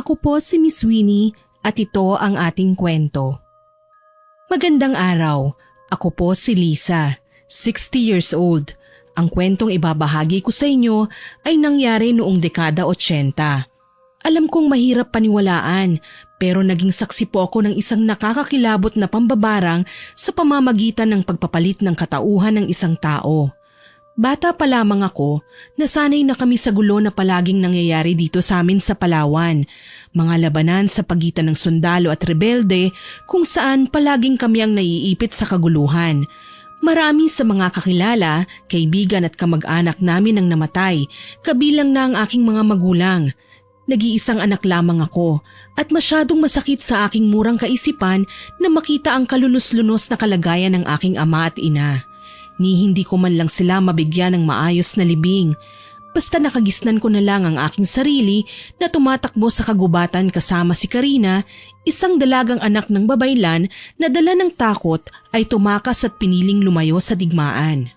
Ako po si Miss Winnie at ito ang ating kwento. Magandang araw. Ako po si Lisa, 60 years old. Ang kwentong ibabahagi ko sa inyo ay nangyari noong dekada 80. Alam kong mahirap paniwalaan pero naging saksi po ako ng isang nakakakilabot na pambabarang sa pamamagitan ng pagpapalit ng katauhan ng isang tao. Bata pa lamang ako, nasanay na kami sa gulo na palaging nangyayari dito sa amin sa Palawan. Mga labanan sa pagitan ng sundalo at rebelde kung saan palaging kami ang naiipit sa kaguluhan. Marami sa mga kakilala, kaibigan at kamag-anak namin ang namatay, kabilang na ang aking mga magulang. Nag-iisang anak lamang ako at masyadong masakit sa aking murang kaisipan na makita ang kalunos-lunos na kalagayan ng aking ama at ina. Ni hindi ko man lang sila mabigyan ng maayos na libing. Basta nakagisnan ko na lang ang aking sarili na tumatakbo sa kagubatan kasama si Karina, isang dalagang anak ng babaylan na dala ng takot ay tumakas at piniling lumayo sa digmaan.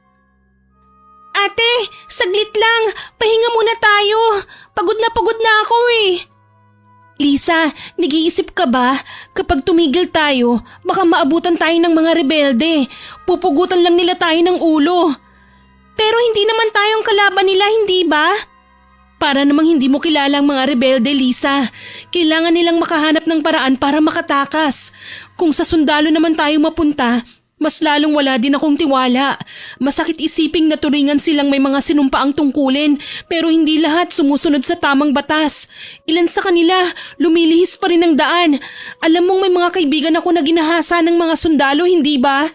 Ate, saglit lang. Pahinga muna tayo. Pagod na ako eh. Lisa, nag-iisip ka ba? Kapag tumigil tayo, baka maabutan tayo ng mga rebelde. Pupugutan lang nila tayo ng ulo. Pero hindi naman tayong kalaban nila, hindi ba? Para namang hindi mo kilala ang mga rebelde, Lisa. Kailangan nilang makahanap ng paraan para makatakas. Kung sa sundalo naman tayo mapunta, mas lalong wala din akong tiwala. Masakit isiping na turingan silang may mga sinumpaang tungkulin pero hindi lahat sumusunod sa tamang batas. Ilan sa kanila lumilihis pa rin ang daan. Alam mong may mga kaibigan ako na ginahasa ng mga sundalo, hindi ba?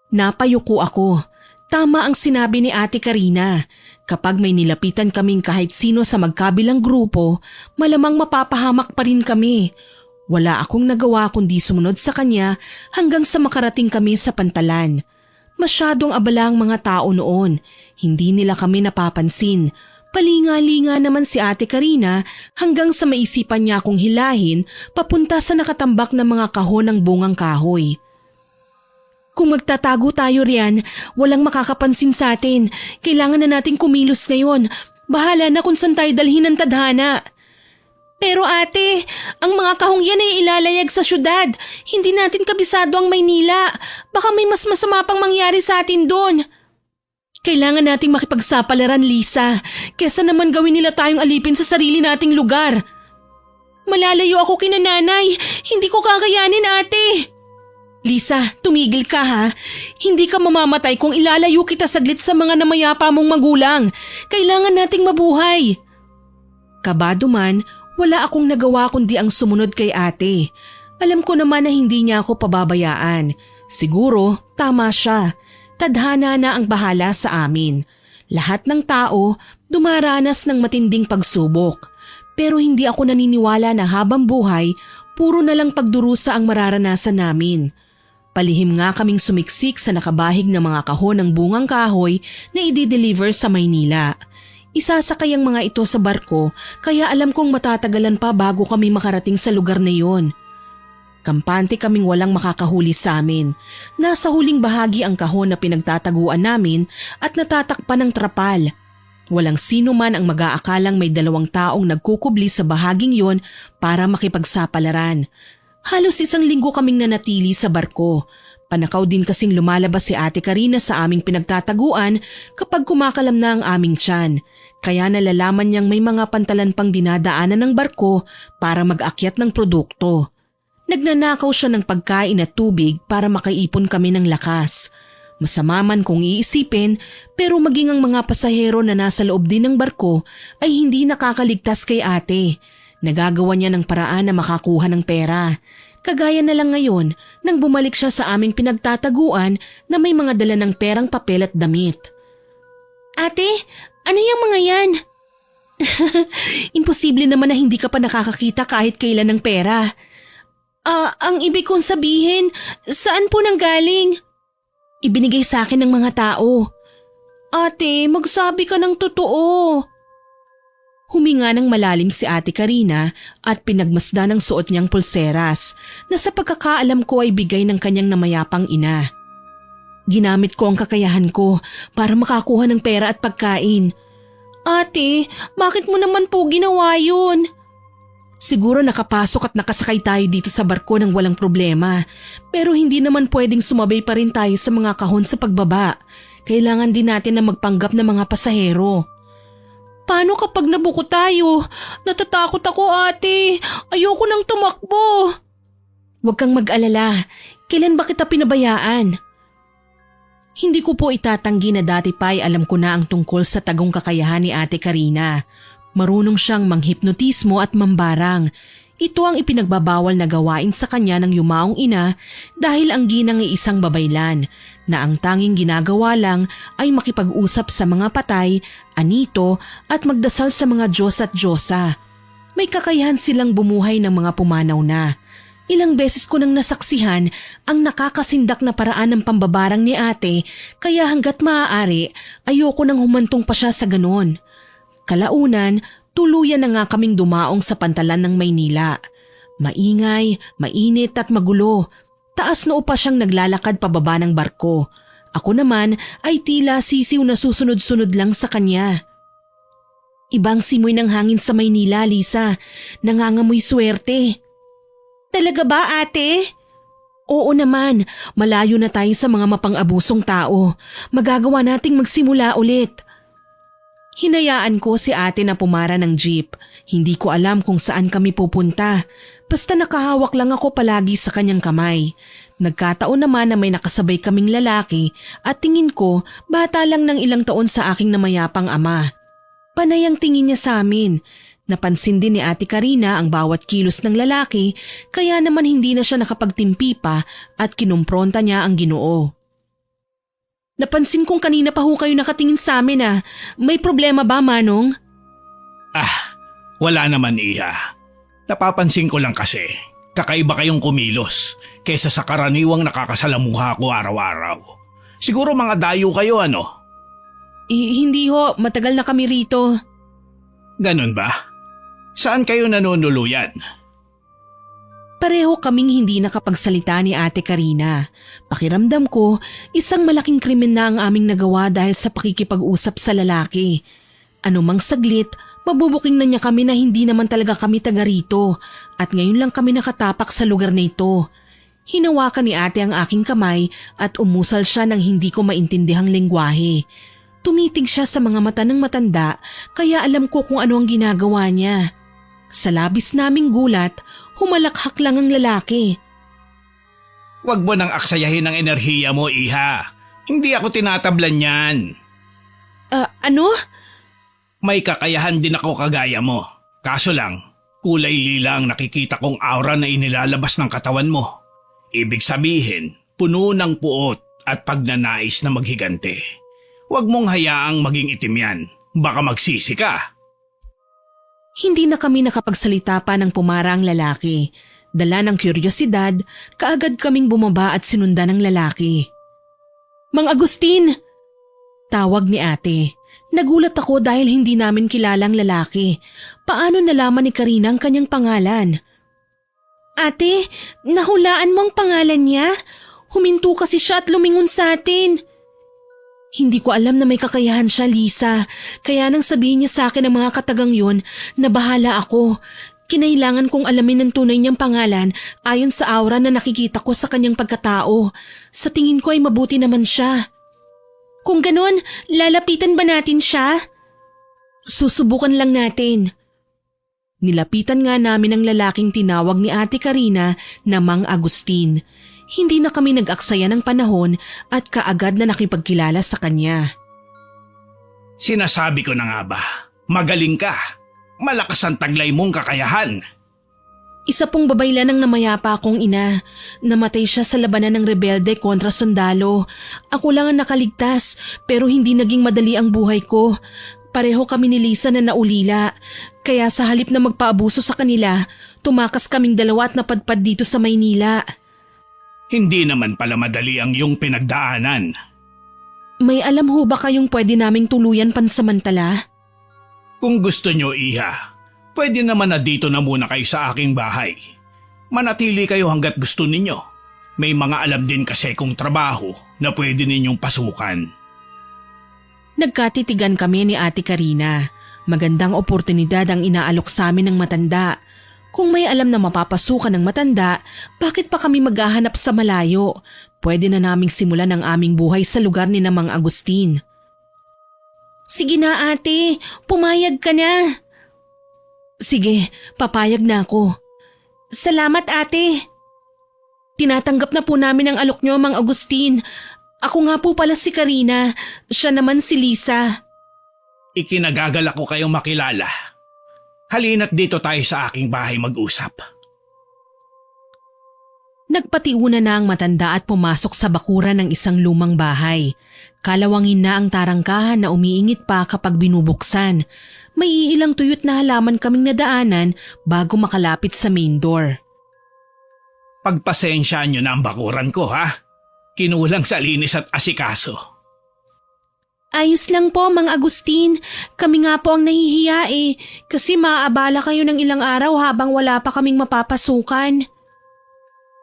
Napayuko ako. Tama ang sinabi ni Ate Karina. Kapag may nilapitan kaming kahit sino sa magkabilang grupo, malamang mapapahamak pa rin kami. Wala akong nagawa kundi sumunod sa kanya hanggang sa makarating kami sa pantalan. Masyadong abala ang mga tao noon. Hindi nila kami napapansin. Palinga-linga naman si Ate Karina hanggang sa maisipan niya akong hilahin papunta sa nakatambak na mga kahon ng bungang kahoy. Kung magtatago tayo riyan, walang makakapansin sa atin. Kailangan na nating kumilos ngayon. Bahala na kung saan tayo dalhin ng tadhana. Pero ate, ang mga kahong yan ay ilalayag sa syudad. Hindi natin kabisado ang Maynila. Baka may mas masama pang mangyari sa atin doon. Kailangan nating makipagsapalaran, Lisa. Kesa naman gawin nila tayong alipin sa sarili nating lugar. Malalayo ako kina nanay. Hindi ko kakayanin, ate. Lisa, tumigil ka ha. Hindi ka mamamatay kung ilalayo kita saglit sa mga namayapa mong magulang. Kailangan nating mabuhay. Kabado man, wala akong nagawa kundi ang sumunod kay ate. Alam ko naman na hindi niya ako pababayaan. Siguro, tama siya. Tadhana na ang bahala sa amin. Lahat ng tao dumaranas ng matinding pagsubok. Pero hindi ako naniniwala na habang buhay, puro na lang pagdurusa ang mararanasan namin. Palihim nga kaming sumiksik sa nakabahig na mga kahon ng bungang kahoy na i-deliver sa Maynila. Isasakay ang mga ito sa barko kaya alam kong matatagalan pa bago kami makarating sa lugar na iyon. Kampante kaming walang makakahuli sa amin. Nasa huling bahagi ang kahon na pinagtataguan namin at natatakpan ng trapal. Walang sino man ang mag-aakalang may 2 taong nagkukubli sa bahaging yon para makipagsapalaran. Halos 1 linggo kaming nanatili sa barko. Panakaw din kasing lumalabas si Ate Karina sa aming pinagtataguan kapag kumakalam na ang aming tiyan. Kaya nalalaman niyang may mga pantalan pang dinadaanan ng barko para mag-akyat ng produkto. Nagnanakaw siya ng pagkain at tubig para makaipon kami ng lakas. Masama man kung iisipin, pero maging ang mga pasahero na nasa loob din ng barko ay hindi nakakaligtas kay ate. Nagagawa niya ng paraan na makakuha ng pera. Kagaya na lang ngayon nang bumalik siya sa aming pinagtataguan na may mga dala ng perang papel at damit. Ate, ano yung mga yan? Imposible naman na hindi ka pa nakakakita kahit kailan ng pera. Ang ibig kong sabihin, saan po nanggaling? Ibinigay sa akin ng mga tao. Ate, magsabi ka ng totoo. Huminga ng malalim si Ate Karina at pinagmasdan ang suot niyang pulseras na sa pagkakaalam ko ay bigay ng kanyang namayapang ina. Ginamit ko ang kakayahan ko para makakuha ng pera at pagkain. Ate, bakit mo naman po ginawa yun? Siguro nakapasok at nakasakay tayo dito sa barko ng walang problema. Pero hindi naman pwedeng sumabay pa rin tayo sa mga kahon sa pagbaba. Kailangan din natin na magpanggap ng mga pasahero. Paano kapag nabuko tayo? Natatakot ako, ate. Ayoko nang tumakbo. Huwag kang mag-alala. Kailan ba kita pinabayaan? Hindi ko po itatanggi na dati pa ay alam ko na ang tungkol sa tagong kakayahan ni Ate Karina. Marunong siyang manghipnotismo at mambarang. Ito ang ipinagbabawal na gawain sa kanya ng yumaong ina dahil ang ginang ay isang babaylan na ang tanging ginagawa lang ay makipag-usap sa mga patay, anito at magdasal sa mga Diyos at Diyosa. May kakayahan silang bumuhay ng mga pumanaw na. Ilang beses ko nang nasaksihan ang nakakasindak na paraan ng pambabarang ni ate kaya hanggat maaari ayoko nang humantong pa siya sa ganon. Kalaunan, tuluyan na nga kaming dumaong sa pantalan ng Maynila. Maingay, mainit at magulo. Taas noo pa siyang naglalakad pababa ng barko. Ako naman ay tila sisiw na susunod-sunod lang sa kanya. Ibang simoy ng hangin sa Maynila, Lisa. Nangangamoy swerte. Talaga ba, ate? Oo naman, malayo na tayo sa mga mapang-abusong tao. Magagawa nating magsimula ulit. Hinayaan ko si ate na pumara ng jeep. Hindi ko alam kung saan kami pupunta. Basta nakahawak lang ako palagi sa kanyang kamay. Nagkataon naman na may nakasabay kaming lalaki at tingin ko bata lang ng ilang taon sa aking namayapang ama. Panay ang tingin niya sa amin. Napansin din ni Ate Karina ang bawat kilos ng lalaki kaya naman hindi na siya nakapagtimpi pa at kinumpronta niya ang Ginoo. Napansin kong kanina pa ho kayo nakatingin sa amin ah. May problema ba, Manong? Wala naman, Iha. Napapansin ko lang kasi, kakaiba kayong kumilos kaysa sa karaniwang nakakasalamuha ko araw-araw. Siguro mga dayo kayo, ano? Hindi ho, matagal na kami rito. Ganun ba? Saan kayo nanunuluyan? Pareho kaming hindi nakapagsalita ni Ate Karina. Pakiramdam ko, isang malaking krimen na ang aming nagawa dahil sa pakikipag-usap sa lalaki. Anumang saglit, mabubuking na niya kami na hindi naman talaga kami taga rito at ngayon lang kami nakatapak sa lugar na ito. Hinawakan ni ate ang aking kamay at umusal siya ng hindi ko maintindihang lengguwahe. Tumitig siya sa mga mata ng matanda kaya alam ko kung ano ang ginagawa niya. Sa labis naming gulat, humalakhak lang ang lalaki. Huwag mo nang aksayahin ang enerhiya mo, Iha. Hindi ako tinatablan yan. Ano? May kakayahan din ako kagaya mo. Kaso lang, kulay lila ang nakikita kong aura na inilalabas ng katawan mo. Ibig sabihin, puno ng puot at pagnanais na maghigante. Huwag mong hayaang maging itim yan. Baka magsisi ka. Hindi na kami nakapagsalita pa ng pumara ang lalaki. Dala ng kuryosidad, kaagad kaming bumaba at sinundan ng lalaki. Mang Agustin! Tawag ni ate. Nagulat ako dahil hindi namin kilala ang lalaki. Paano nalaman ni Karina ang kanyang pangalan? Ate, nahulaan mo ang pangalan niya? Huminto kasi siya at lumingon sa atin. Hindi ko alam na may kakayahan siya, Lisa. Kaya nang sabihin niya sa akin ang mga katagang yon, nabahala ako. Kinailangan kong alamin ang tunay niyang pangalan ayon sa aura na nakikita ko sa kanyang pagkatao. Sa tingin ko ay mabuti naman siya. Kung ganon, lalapitan ba natin siya? Susubukan lang natin. Nilapitan nga namin ang lalaking tinawag ni Ate Karina na Mang Agustin. Hindi na kami nag-aksaya ng panahon at kaagad na nakipagkilala sa kanya. Sinasabi ko na nga ba, magaling ka. Malakas ang taglay mong kakayahan. Isa pong babaylan ng namayapa akong ina. Namatay siya sa labanan ng rebelde kontra sundalo. Ako lang ang nakaligtas pero hindi naging madali ang buhay ko. Pareho kami ni Lisa na naulila. Kaya sa halip na magpaabuso sa kanila, tumakas kaming dalawa at napadpad dito sa Maynila. Hindi naman pala madali ang iyong pinagdaanan. May alam ho ba kayong pwede naming tuluyan pansamantala? Kung gusto nyo, Iha, pwede naman na dito na muna kayo sa aking bahay. Manatili kayo hanggat gusto ninyo. May mga alam din kasi kong trabaho na pwede ninyong pasukan. Nagkatitigan kami ni Ate Karina. Magandang oportunidad ang inaalok sa amin ng matanda. Kung may alam na mapapasukan ng matanda, bakit pa kami maghahanap sa malayo? Pwede na naming simulan ang aming buhay sa lugar ni na Mang Agustin. Sige na ate, pumayag ka na. Sige, papayag na ako. Salamat ate. Tinatanggap na po namin ang alok niyo, Mang Agustin. Ako nga po pala si Karina, siya naman si Lisa. Ikinagagalak ko kayong makilala. Halina't dito tayo sa aking bahay mag-usap. Nagpatiuna na ang matanda at pumasok sa bakuran ng isang lumang bahay. Kalawangin na ang tarangkahan na umiingit pa kapag binubuksan. May iilang tuyot na halaman kaming nadaanan bago makalapit sa main door. Pagpasensyaan nyo na ang bakuran ko, ha? Kinulang sa linis at asikaso. Ayos lang po, Mang Agustin. Kami nga po ang nahihiya kasi maaabala kayo ng ilang araw habang wala pa kaming mapapasukan.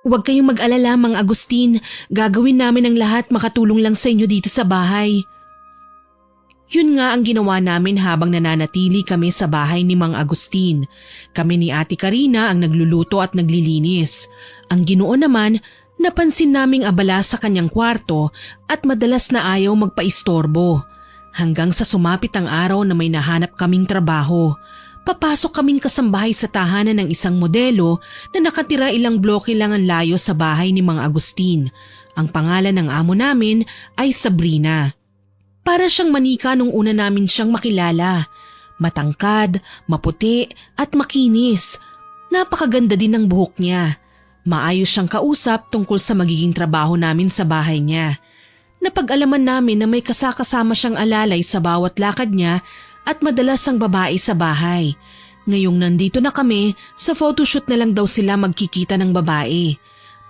Huwag kayong mag-alala, Mang Agustin. Gagawin namin ang lahat makatulong lang sa inyo dito sa bahay. Yun nga ang ginawa namin habang nananatili kami sa bahay ni Mang Agustin. Kami ni Ate Karina ang nagluluto at naglilinis. Ang Ginoo naman, napansin naming abala sa kanyang kwarto at madalas na ayaw magpaistorbo. Hanggang sa sumapit ang araw na may nahanap kaming trabaho. Papasok kaming kasambahay sa tahanan ng isang modelo na nakatira ilang bloke lang ang layo sa bahay ni Mang Agustin. Ang pangalan ng amo namin ay Sabrina. Para siyang manika nung una namin siyang makilala. Matangkad, maputi at makinis. Napakaganda din ng buhok niya. Maayos siyang kausap tungkol sa magiging trabaho namin sa bahay niya. Napag-alaman namin na may kasakasama siyang alalay sa bawat lakad niya at madalas ang babae sa bahay. Ngayong nandito na kami, sa photoshoot na lang daw sila magkikita ng babae.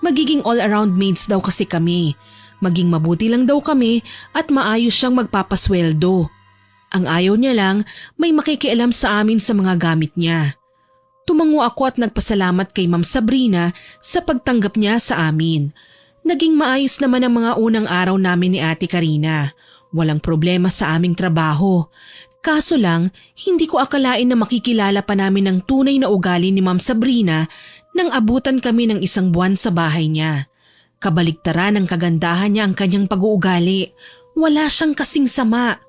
Magiging all-around maids daw kasi kami. Maging mabuti lang daw kami at maayos siyang magpapasweldo. Ang ayaw niya lang, may makikialam sa amin sa mga gamit niya. Tumango ako at nagpasalamat kay Ma'am Sabrina sa pagtanggap niya sa amin. Naging maayos naman ang mga unang araw namin ni Ate Karina. Walang problema sa aming trabaho. Kaso lang, hindi ko akalain na makikilala pa namin ang tunay na ugali ni Ma'am Sabrina nang abutan kami ng isang buwan sa bahay niya. Kabaligtaran ng kagandahan niya ang kanyang pag-uugali. Wala siyang kasing sama.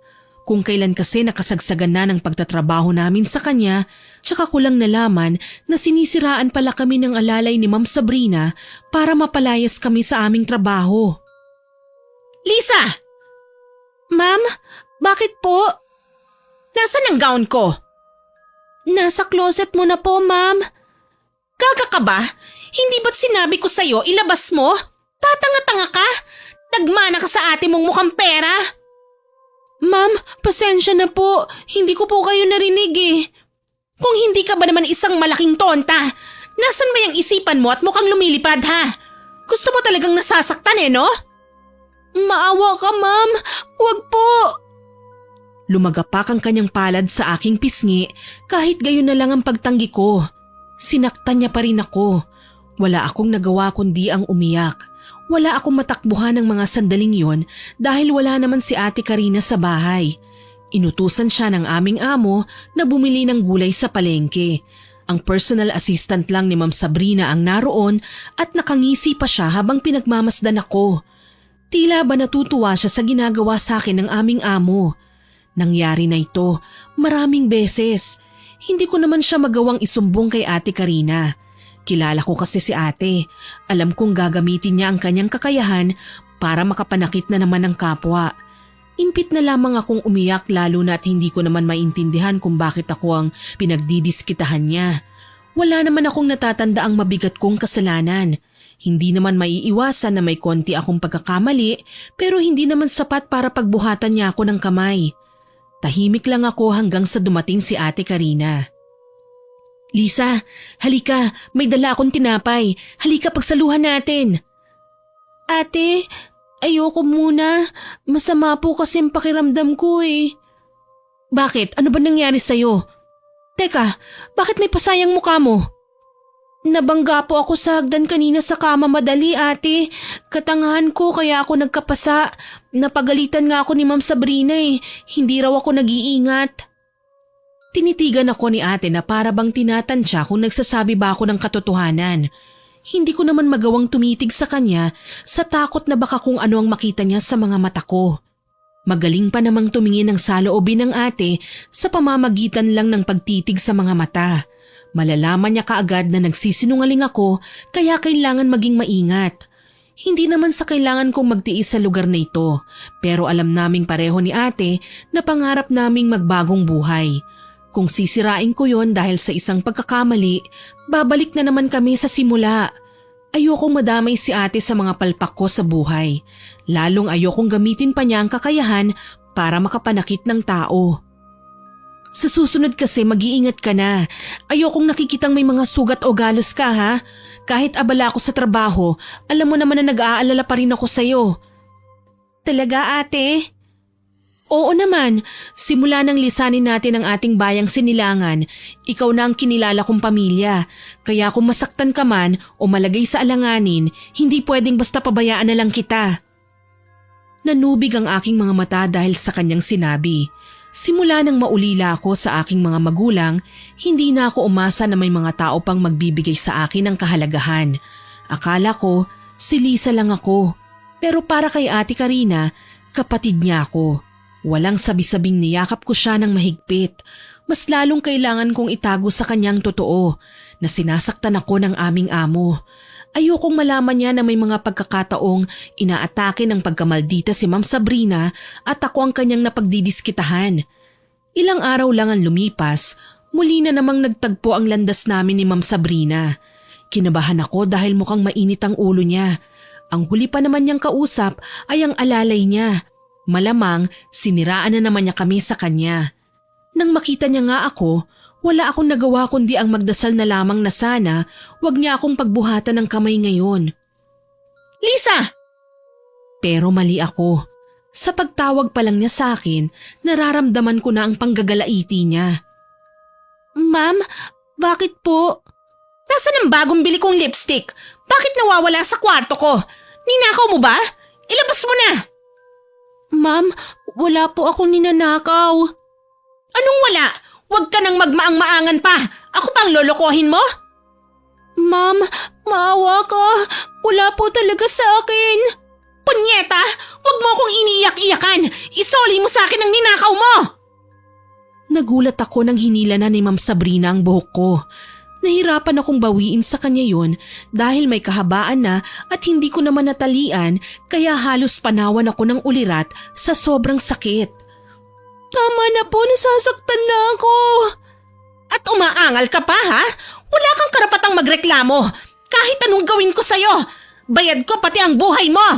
Kung kailan kasi nakasagsagan na ng pagtatrabaho namin sa kanya, tsaka ko lang nalaman na sinisiraan pala kami ng alalay ni Ma'am Sabrina para mapalayas kami sa aming trabaho. Lisa! Ma'am, bakit po? Nasaan ang gown ko? Nasa closet mo na po, ma'am. Gaga ka ba? Hindi ba't sinabi ko sa'yo ilabas mo? Tatanga-tanga ka? Nagmana ka sa ate mong mukhang pera? Ma'am, pasensya na po. Hindi ko po kayo narinig Kung hindi ka ba naman isang malaking tonta, nasan ba yung isipan mo at mukhang lumilipad ha? Gusto mo talagang nasasaktan no? Maawa ka, ma'am. Huwag po. Lumagapak ang kanyang palad sa aking pisngi kahit gayon na lang ang pagtanggi ko. Sinaktan niya pa rin ako. Wala akong nagawa kundi ang umiyak. Wala akong matakbuhan ng mga sandaling yon dahil wala naman si Ate Karina sa bahay. Inutusan siya ng aming amo na bumili ng gulay sa palengke. Ang personal assistant lang ni Ma'am Sabrina ang naroon at nakangisi pa siya habang pinagmamasdan ako. Tila ba natutuwa siya sa ginagawa sa akin ng aming amo. Nangyari na ito maraming beses. Hindi ko naman siya magawang isumbong kay Ate Karina. Kilala ko kasi si ate. Alam kong gagamitin niya ang kanyang kakayahan para makapanakit na naman ng kapwa. Impit na lamang akong umiyak lalo na at hindi ko naman maintindihan kung bakit ako ang pinagdidiskitahan niya. Wala naman akong natatanda ang mabigat kong kasalanan. Hindi naman maiiwasan na may konti akong pagkakamali pero hindi naman sapat para pagbuhatan niya ako ng kamay. Tahimik lang ako hanggang sa dumating si Ate Karina. Lisa, halika, may dala akong tinapay. Halika pagsaluhan natin. Ate, ayoko muna. Masama po kasi ang pakiramdam ko Bakit? Ano ba nangyari sa'yo? Teka, bakit may pasayang mukha mo? Nabangga po ako sa hagdan kanina sa kama madali, ate. Katangahan ko kaya ako nagkapasa. Napagalitan nga ako ni Ma'am Sabrina Hindi raw ako nag-iingat. Tinitigan ako ni ate na para bang tinatansya kung nagsasabi ba ako ng katotohanan. Hindi ko naman magawang tumitig sa kanya sa takot na baka kung ano ang makita niya sa mga mata ko. Magaling pa namang tumingin ng saloobin ng ate sa pamamagitan lang ng pagtitig sa mga mata. Malalaman niya kaagad na nagsisinungaling ako kaya kailangan maging maingat. Hindi naman sa kailangan kong magtiis sa lugar na ito, pero alam naming pareho ni ate na pangarap naming magbagong buhay. Kung sisirain ko yon dahil sa isang pagkakamali, babalik na naman kami sa simula. Ayokong madamay si ate sa mga palpak ko sa buhay. Lalong ayokong gamitin pa niya ang kakayahan para makapanakit ng tao. Sa susunod kasi mag-iingat ka na. Ayokong nakikitang may mga sugat o galos ka ha. Kahit abala ako sa trabaho, alam mo naman na nag-aalala pa rin ako sa'yo. Talaga ate? Oo naman, simula nang lisanin natin ang ating bayang Sinilangan, ikaw na ang kinilala kong pamilya. Kaya kung masaktan ka man o malagay sa alanganin, hindi pwedeng basta pabayaan na lang kita. Nanubig ang aking mga mata dahil sa kanyang sinabi. Simula nang maulila ako sa aking mga magulang, hindi na ako umasa na may mga tao pang magbibigay sa akin ng kahalagahan. Akala ko, si Lisa lang ako. Pero para kay Ate Karina, kapatid niya ako. Walang sabi-sabing niyakap ko siya ng mahigpit. Mas lalong kailangan kong itago sa kanyang totoo na sinasaktan ako ng aming amo. Ayokong malaman niya na may mga pagkakataong inaatake ng pagkamaldita si Ma'am Sabrina at ako ang kanyang napagdidiskitahan. Ilang araw lang ang lumipas, muli na namang nagtagpo ang landas namin ni Ma'am Sabrina. Kinabahan ako dahil mukhang mainit ang ulo niya. Ang huli pa naman niyang kausap ay ang alalay niya. Malamang siniraan na naman niya kami sa kanya. Nang makita niya nga ako, wala akong nagawa kundi ang magdasal na lamang na sana wag niya akong pagbuhatan ng kamay ngayon. Lisa! Pero mali ako. Sa pagtawag pa lang niya sa akin, nararamdaman ko na ang panggagalaiti niya. Ma'am, bakit po? Nasaan ang bagong bili kong lipstick? Bakit nawawala sa kwarto ko? Ninakaw mo ba? Ilabas mo na! Ma'am, wala po akong ninanakaw. Anong wala? Huwag ka nang magmaang-maangan pa. Ako pa ang lolokohin mo? Ma'am, maawa ka. Wala po talaga sa akin. Punyeta! Huwag mo akong iniiyak-iyakan. Isoli mo sa akin ang ninakaw mo! Nagulat ako nang hinila na ni Ma'am Sabrina ang buhok ko. Nahirapan akong bawiin sa kanya yun dahil may kahabaan na at hindi ko naman natalian kaya halos panawan ako ng ulirat sa sobrang sakit. Tama na po, nasasaktan na ako. At umaangal ka pa ha? Wala kang karapatang magreklamo. Kahit anong gawin ko sa'yo, bayad ko pati ang buhay mo.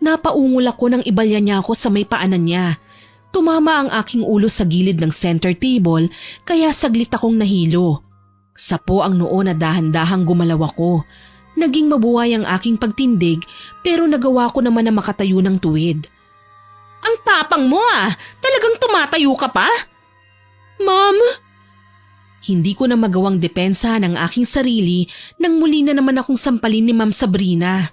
Napaungol ako nang ibalya niya ako sa may paanan niya. Tumama ang aking ulo sa gilid ng center table kaya saglit akong nahilo. Sapo ang noo na dahan-dahang gumalaw ako. Naging mabuhay ang aking pagtindig pero nagawa ko naman na makatayo ng tuwid. Ang tapang mo ah! Talagang tumatayo ka pa? Ma'am! Hindi ko na magawang depensa ng aking sarili nang muli na naman akong sampalin ni Ma'am Sabrina.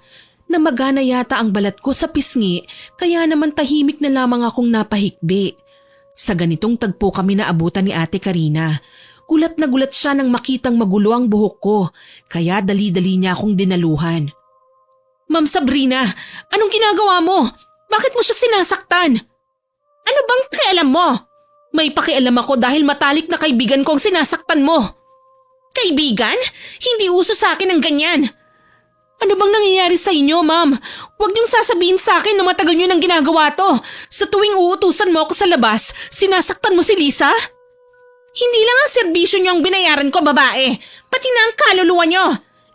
Namagana yata ang balat ko sa pisngi kaya naman tahimik na lamang akong napahikbi. Sa ganitong tagpo kami naabutan ni Ate Karina. Gulat na gulat siya nang makitang magulo ang buhok ko kaya dali-dali niya akong dinaluhan. Ma'am Sabrina, anong ginagawa mo? Bakit mo siya sinasaktan? Ano bang pakialam mo? May pakialam ako dahil matalik na kaibigan ko ang sinasaktan mo. Kaibigan? Hindi uso sa akin ang ganyan. Ano bang nangyayari sa inyo, ma'am? Huwag niyong sasabihin sa akin na matagal niyo nang ginagawa to. Sa tuwing uutusan mo ako sa labas, sinasaktan mo si Lisa? Hindi lang ang serbisyo niyo ang binayaran ko, babae. Pati na ang kaluluwa niyo.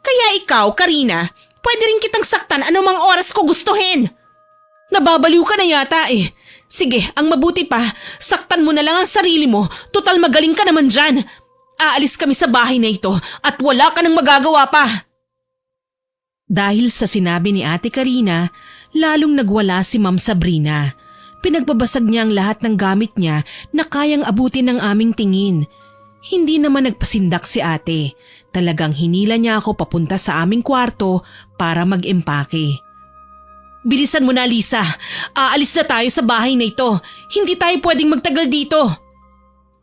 Kaya ikaw, Karina, pwede rin kitang saktan anumang oras ko gustuhin. Nababaliw ka na yata eh. Sige, ang mabuti pa, saktan mo na lang ang sarili mo. Total magaling ka naman dyan. Aalis kami sa bahay na ito at wala ka nang magagawa pa. Dahil sa sinabi ni Ate Karina, lalong nagwala si Ma'am Sabrina. Pinagbabasag niya ang lahat ng gamit niya na kayang abutin ng aming tingin. Hindi naman nagpasindak si ate. Talagang hinila niya ako papunta sa aming kwarto para mag-empake. Bilisan mo na, Lisa. Aalis na tayo sa bahay na ito. Hindi tayo pwedeng magtagal dito.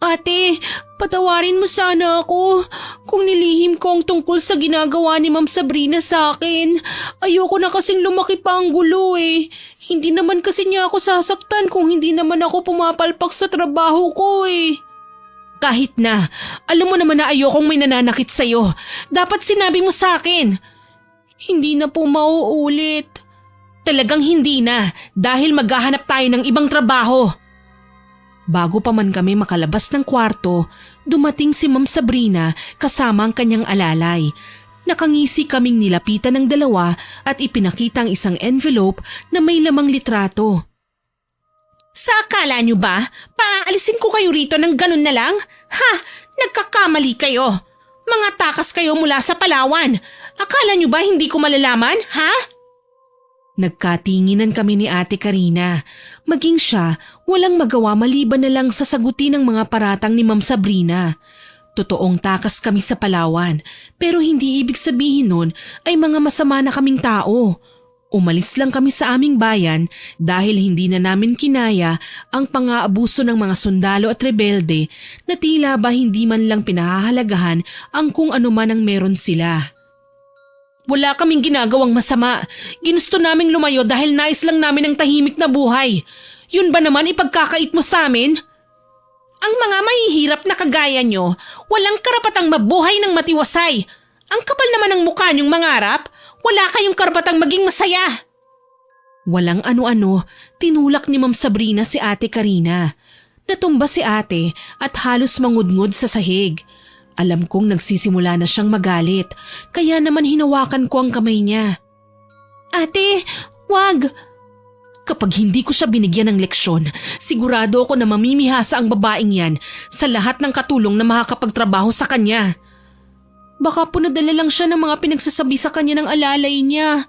Ate, patawarin mo sana ako kung nilihim ko ang tungkol sa ginagawa ni Ma'am Sabrina sa akin. Ayoko na kasing lumaki pa ang gulo eh. Hindi naman kasi niya ako sasaktan kung hindi naman ako pumapalpak sa trabaho ko eh. Kahit na, alam mo naman na ayokong may nananakit sa'yo. Dapat sinabi mo sa akin. Hindi na po mauulit. Talagang hindi na dahil maghahanap tayo ng ibang trabaho. Bago pa man kami makalabas ng kwarto, dumating si Ma'am Sabrina kasama ang kanyang alalay. Nakangisi kaming nilapitan ng dalawa at ipinakita ang isang envelope na may lamang litrato. Sa akala nyo ba, paaalisin ko kayo rito ng ganun na lang? Ha! Nagkakamali kayo! Mga takas kayo mula sa Palawan! Akala nyo ba hindi ko malalaman, ha? Nagkatinginan kami ni Ate Karina. Maging siya, walang magawa maliban na lang sa sagutin ng mga paratang ni Ma'am Sabrina. Totoong takas kami sa Palawan, pero hindi ibig sabihin nun ay mga masama na kaming tao. Umalis lang kami sa aming bayan dahil hindi na namin kinaya ang pang-aabuso ng mga sundalo at rebelde na tila ba hindi man lang pinahahalagahan ang kung ano man ang meron sila. Wala kaming ginagawang masama. Ginusto naming lumayo dahil nais lang namin ang tahimik na buhay. Yun ba naman ipagkakait mo sa amin? Ang mga mahihirap na kagaya nyo, walang karapatang mabuhay ng matiwasay. Ang kapal naman ng mukha nyong mangarap, wala kayong karapatang maging masaya. Walang ano-ano, tinulak ni Ma'am Sabrina si Ate Karina. Natumba si ate at halos mangudngod sa sahig. Alam kong nagsisimula na siyang magalit, kaya naman hinawakan ko ang kamay niya. Ate, wag! Kapag hindi ko siya binigyan ng leksyon, sigurado ako na mamimihasa ang babaeng yan sa lahat ng katulong na makakapagtrabaho sa kanya. Baka po nadala lang siya ng mga pinagsasabi sa kanya ng alalay niya.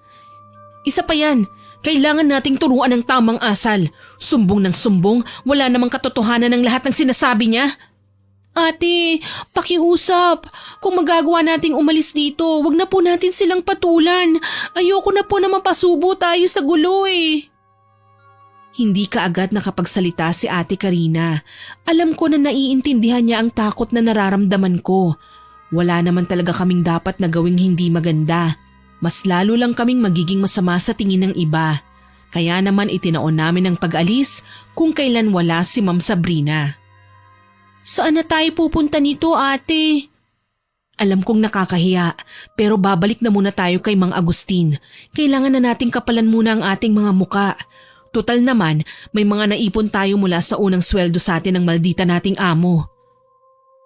Isa pa yan, kailangan nating turuan ng tamang asal. Sumbong ng sumbong, wala namang katotohanan ng lahat ng sinasabi niya. Ate, pakiusap. Kung magagawa nating umalis dito, wag na po natin silang patulan. Ayoko na po na mapasubo tayo sa gulo eh. Hindi kaagad nakapagsalita si Ate Karina. Alam ko na naiintindihan niya ang takot na nararamdaman ko. Wala naman talaga kaming dapat na gawing hindi maganda. Mas lalo lang kaming magiging masama sa tingin ng iba. Kaya naman itinaon namin ang pag-alis kung kailan wala si Ma'am Sabrina. Saan na tayo pupunta nito, ate? Alam kong nakakahiya, pero babalik na muna tayo kay Mang Agustin. Kailangan na nating kapalan muna ang ating mga muka. Total naman, may mga naipon tayo mula sa unang sweldo sa atin ng maldita nating amo.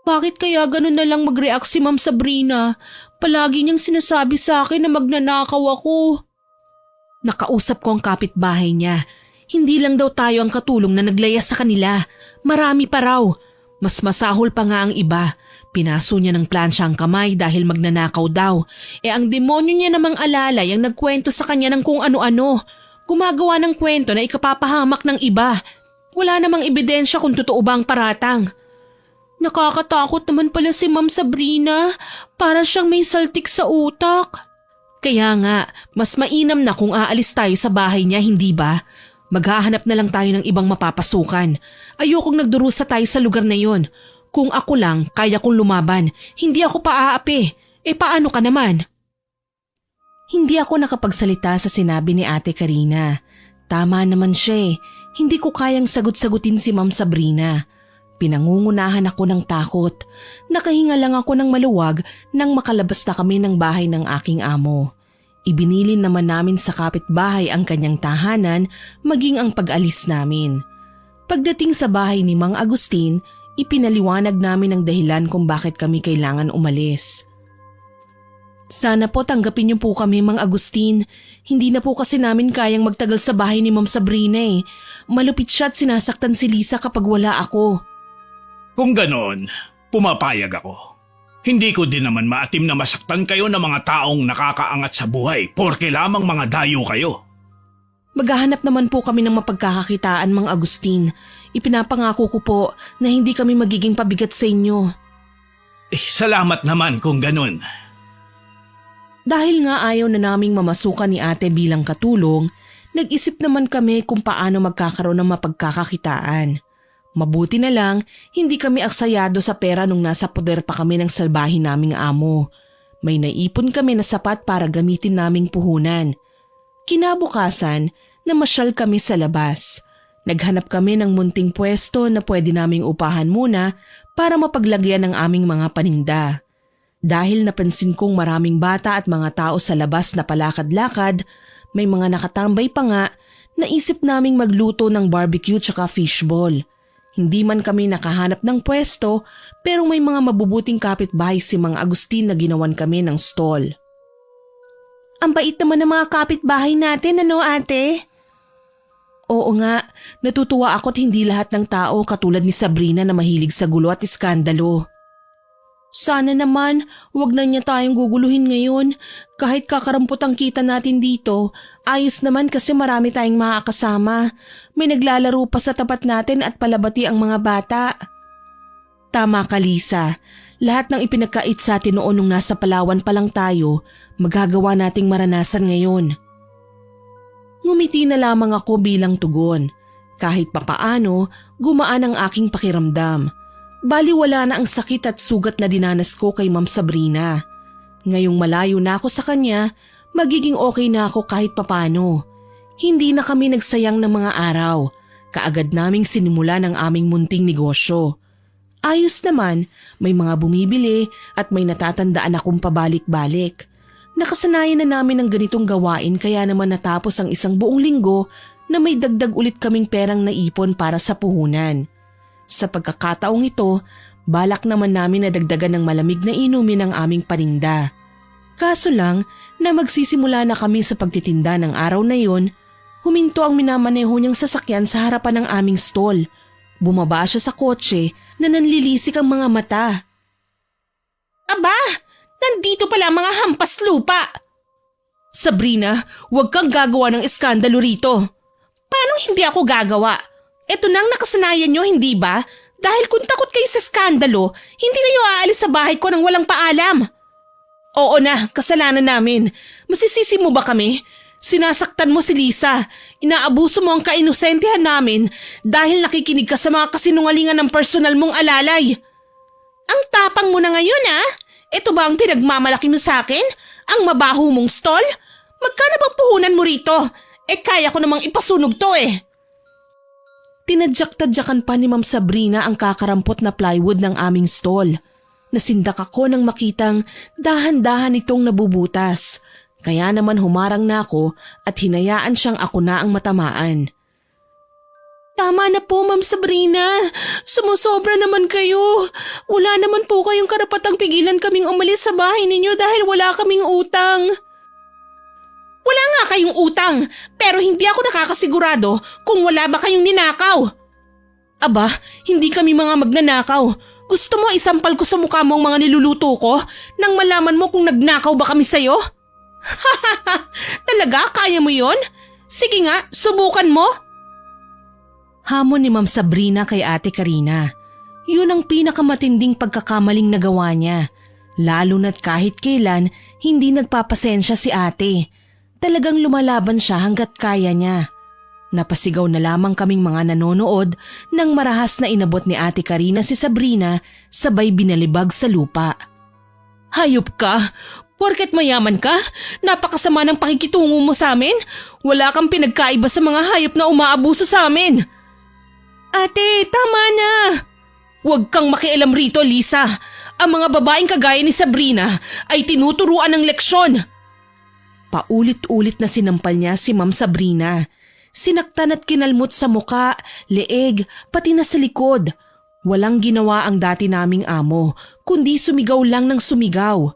Bakit kaya ganun na lang mag-react si Ma'am Sabrina? Palagi niyang sinasabi sa akin na magnanakaw ako. Nakausap ko ang kapitbahay niya. Hindi lang daw tayo ang katulong na naglayas sa kanila. Marami pa raw. Mas masahol pa nga ang iba. Pinaso niya ng plansya ang kamay dahil magnanakaw daw. Ang demonyo niya namang alalay ang nagkwento sa kanya ng kung ano-ano. Gumagawa ng kwento na ikapapahamak ng iba. Wala namang ebidensya kung totoo ba ang paratang. Nakakatakot naman pala si Ma'am Sabrina. Para siyang may saltik sa utak. Kaya nga, mas mainam na kung aalis tayo sa bahay niya, hindi ba? Maghahanap na lang tayo ng ibang mapapasukan. Ayokong nagdurusa tayo sa lugar na yon. Kung ako lang, kaya kong lumaban. Hindi ako paaapi. Paano ka naman? Hindi ako nakapagsalita sa sinabi ni Ate Karina. Tama naman siya. Hindi ko kayang sagot-sagutin si Ma'am Sabrina. Pinangungunahan ako ng takot. Nakahinga lang ako ng maluwag nang makalabas na kami ng bahay ng aking amo. Ibinilin naman namin sa kapitbahay ang kanyang tahanan maging ang pag-alis namin. Pagdating sa bahay ni Mang Agustin, ipinaliwanag namin ang dahilan kung bakit kami kailangan umalis. Sana po tanggapin niyo po kami, Mang Agustin. Hindi na po kasi namin kayang magtagal sa bahay ni Ma'am Sabrina eh. Malupit siya at sinasaktan si Lisa kapag wala ako. Kung ganon, pumapayag ako. Hindi ko din naman maatim na masaktan kayo ng mga taong nakakaangat sa buhay porke lamang mga dayo kayo. Maghahanap naman po kami ng mapagkakakitaan, Mang Agustin. Ipinapangako ko po na hindi kami magiging pabigat sa inyo. Salamat naman kung ganon. Dahil nga ayaw na naming mamasukan ni ate bilang katulong, nag-isip naman kami kung paano magkakaroon ng mapagkakakitaan. Mabuti na lang, hindi kami aksayado sa pera nung nasa poder pa kami ng salbahin naming amo. May naipon kami na sapat para gamitin naming puhunan. Kinabukasan, namasyal kami sa labas. Naghanap kami ng munting pwesto na pwede naming upahan muna para mapaglagyan ng aming mga paninda. Dahil napansin kong maraming bata at mga tao sa labas na palakad-lakad, may mga nakatambay pa nga, naisip naming magluto ng barbecue tsaka fishball. Hindi man kami nakahanap ng pwesto pero may mga mabubuting kapitbahay si Mang Agustin na ginawan kami ng stall. Ang bait naman ng mga kapitbahay natin, ano ate? Oo nga, natutuwa ako't hindi lahat ng tao katulad ni Sabrina na mahilig sa gulo at iskandalo. Sana naman, wag na niya tayong guguluhin ngayon. Kahit kakarampot ang kita natin dito, ayos naman kasi marami tayong makakasama. May naglalaro pa sa tapat natin at palabati ang mga bata. Tama ka, Lisa. Lahat ng ipinagkait sa atin noon nung nasa Palawan pa lang tayo, magagawa nating maranasan ngayon. Ngumiti na lamang ako bilang tugon. Kahit papaano, gumaan ang aking pakiramdam. Baliwala na ang sakit at sugat na dinanas ko kay Ma'am Sabrina. Ngayong malayo na ako sa kanya, magiging okay na ako kahit papano. Hindi na kami nagsayang ng mga araw. Kaagad naming sinimula ng aming munting negosyo. Ayos naman, may mga bumibili at may natatandaan akong pabalik-balik. Nakasanayan na namin ang ganitong gawain kaya naman natapos ang isang buong linggo na may dagdag ulit kaming perang naipon para sa puhunan. Sa pagkakataong ito, balak naman namin na dagdagan ng malamig na inumin ang aming paninda. Kaso lang na magsisimula na kami sa pagtitinda ng araw na yon, huminto ang minamaneho niyang sasakyan sa harapan ng aming stall. Bumaba siya sa kotse na nanlilisik ang mga mata. Aba! Nandito pala mga hampas lupa! Sabrina, huwag kang gagawa ng iskandalo rito. Paano hindi ako gagawa? Ito nang nakasanayan nyo, hindi ba? Dahil kung takot kayo sa skandalo, hindi kayo aalis sa bahay ko nang walang paalam. Oo na, kasalanan namin. Masisisi mo ba kami? Sinasaktan mo si Lisa. Inaabuso mo ang kainosentihan namin dahil nakikinig ka sa mga kasinungalingan ng personal mong alalay. Ang tapang mo na ngayon, ha? Ito ba ang pinagmamalaki mo sa akin? Ang mabaho mong stall? Magkano bang puhunan mo rito? Kaya ko namang ipasunog to eh. Tinadyak-tadyakan pa ni Ma'am Sabrina ang kakarampot na plywood ng aming stall. Nasindak ako nang makitang dahan-dahan itong nabubutas. Kaya naman humarang na ako at hinayaan siyang ako na ang matamaan. Tama na po, Ma'am Sabrina. Sumusobra naman kayo. Wala naman po kayong karapatang pigilan kaming umalis sa bahay ninyo dahil wala kaming utang. Wala nga kayong utang, pero hindi ako nakakasigurado kung wala ba kayong ninakaw. Aba, hindi kami mga magnanakaw. Gusto mo isampal ko sa mukha mo ang mga niluluto ko nang malaman mo kung nagnakaw ba kami sa'yo? Talaga? Kaya mo yon? Sige nga, subukan mo. Hamon ni Ma'am Sabrina kay Ate Karina. Yun ang pinakamatinding pagkakamaling nagawa niya. Lalo na't kahit kailan, hindi nagpapasensya si ate. Talagang lumalaban siya hanggat kaya niya. Napasigaw na lamang kaming mga nanonood nang marahas na inabot ni Ate Karina si Sabrina sabay binalibag sa lupa. Hayop ka! Porket mayaman ka? Napakasama ng pakikitungo mo sa amin? Wala kang pinagkaiba sa mga hayop na umaabuso sa amin. Ate, tama na! Huwag kang makialam rito, Lisa. Ang mga babaeng kagaya ni Sabrina ay tinuturuan ng leksyon. Paulit-ulit na sinampal niya si Ma'am Sabrina. Sinaktan at kinalmot sa muka, leeg, pati na sa likod. Walang ginawa ang dati naming amo, kundi sumigaw lang ng sumigaw.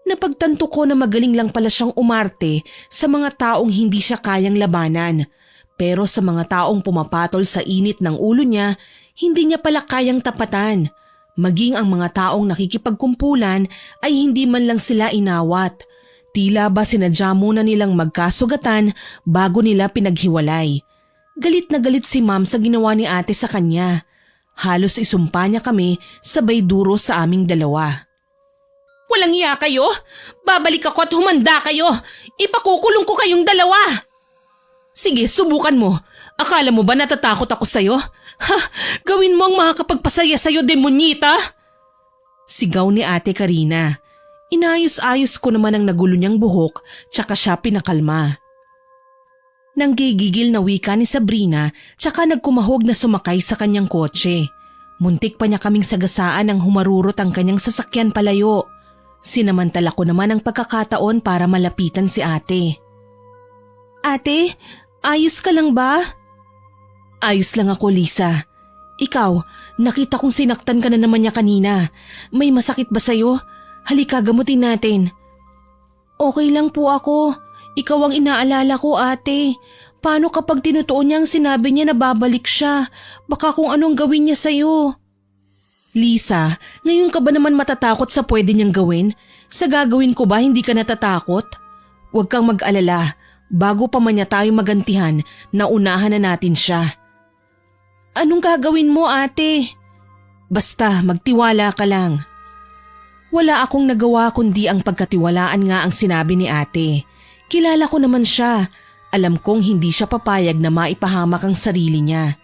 Napagtanto ko na magaling lang pala siyang umarte sa mga taong hindi siya kayang labanan. Pero sa mga taong pumapatol sa init ng ulo niya, hindi niya pala kayang tapatan. Maging ang mga taong nakikipagkumpulan ay hindi man lang sila inawat. Tila ba sinadya muna nilang magkasugatan bago nila pinaghiwalay. Galit na galit si Ma'am sa ginawa ni ate sa kanya. Halos isumpa niya kami sabay duro sa aming dalawa. Walang iya kayo? Babalik ako at humanda kayo. Ipakukulong ko kayong dalawa. Sige, subukan mo. Akala mo ba natatakot ako sa'yo? Ha? Gawin mo ang makakapagpasaya sa'yo, demonyita! Sigaw ni Ate Karina. Inayos-ayos ko naman ang nagulo niyang buhok tsaka siya pinakalma. Nang gigigil na wika ni Sabrina tsaka nagkumahog na sumakay sa kanyang kotse. Muntik pa niya kaming sagasaan nang humarurot ang kanyang sasakyan palayo. Sinamantala ko naman ang pagkakataon para malapitan si ate. Ate, ayos ka lang ba? Ayos lang ako, Lisa. Ikaw, nakita kong sinaktan ka na naman niya kanina. May masakit ba sa'yo? Halika, gamutin natin. Okay lang po ako. Ikaw ang inaalala ko, ate. Paano kapag tinutuon niya ang sinabi niya na babalik siya? Baka kung anong gawin niya sa'yo. Lisa, ngayon ka ba naman matatakot sa pwede niyang gawin? Sa gagawin ko ba hindi ka natatakot? Huwag kang mag-alala. Bago pa man niya tayo magantihan, naunahan na natin siya. Anong gagawin mo, ate? Basta, magtiwala ka lang. Wala akong nagawa kundi ang pagkatiwalaan nga ang sinabi ni ate. Kilala ko naman siya. Alam kong hindi siya papayag na maipahamak ang sarili niya.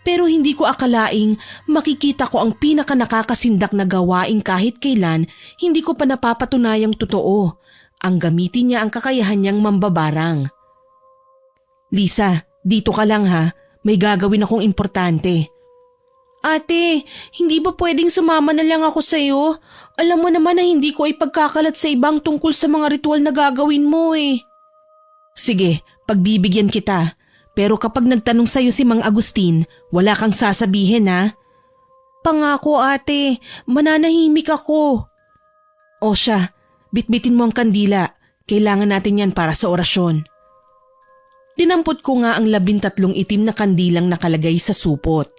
Pero hindi ko akalaing makikita ko ang pinaka nakakasindak na gawain kahit kailan hindi ko pa napapatunayang totoo. Ang gamitin niya ang kakayahan niyang mambabarang. Lisa, dito ka lang ha. May gagawin akong importante. Ate, hindi ba pwedeng sumama na lang ako sa'yo? Alam mo naman na hindi ko ipagkakalat sa ibang tungkol sa mga ritual na gagawin mo eh. Sige, pagbibigyan kita. Pero kapag nagtanong sa'yo si Mang Agustin, wala kang sasabihin ha? Pangako ate, mananahimik ako. O siya, bitbitin mo ang kandila. Kailangan natin yan para sa orasyon. Dinampot ko nga ang 13 itim na kandilang nakalagay sa supot.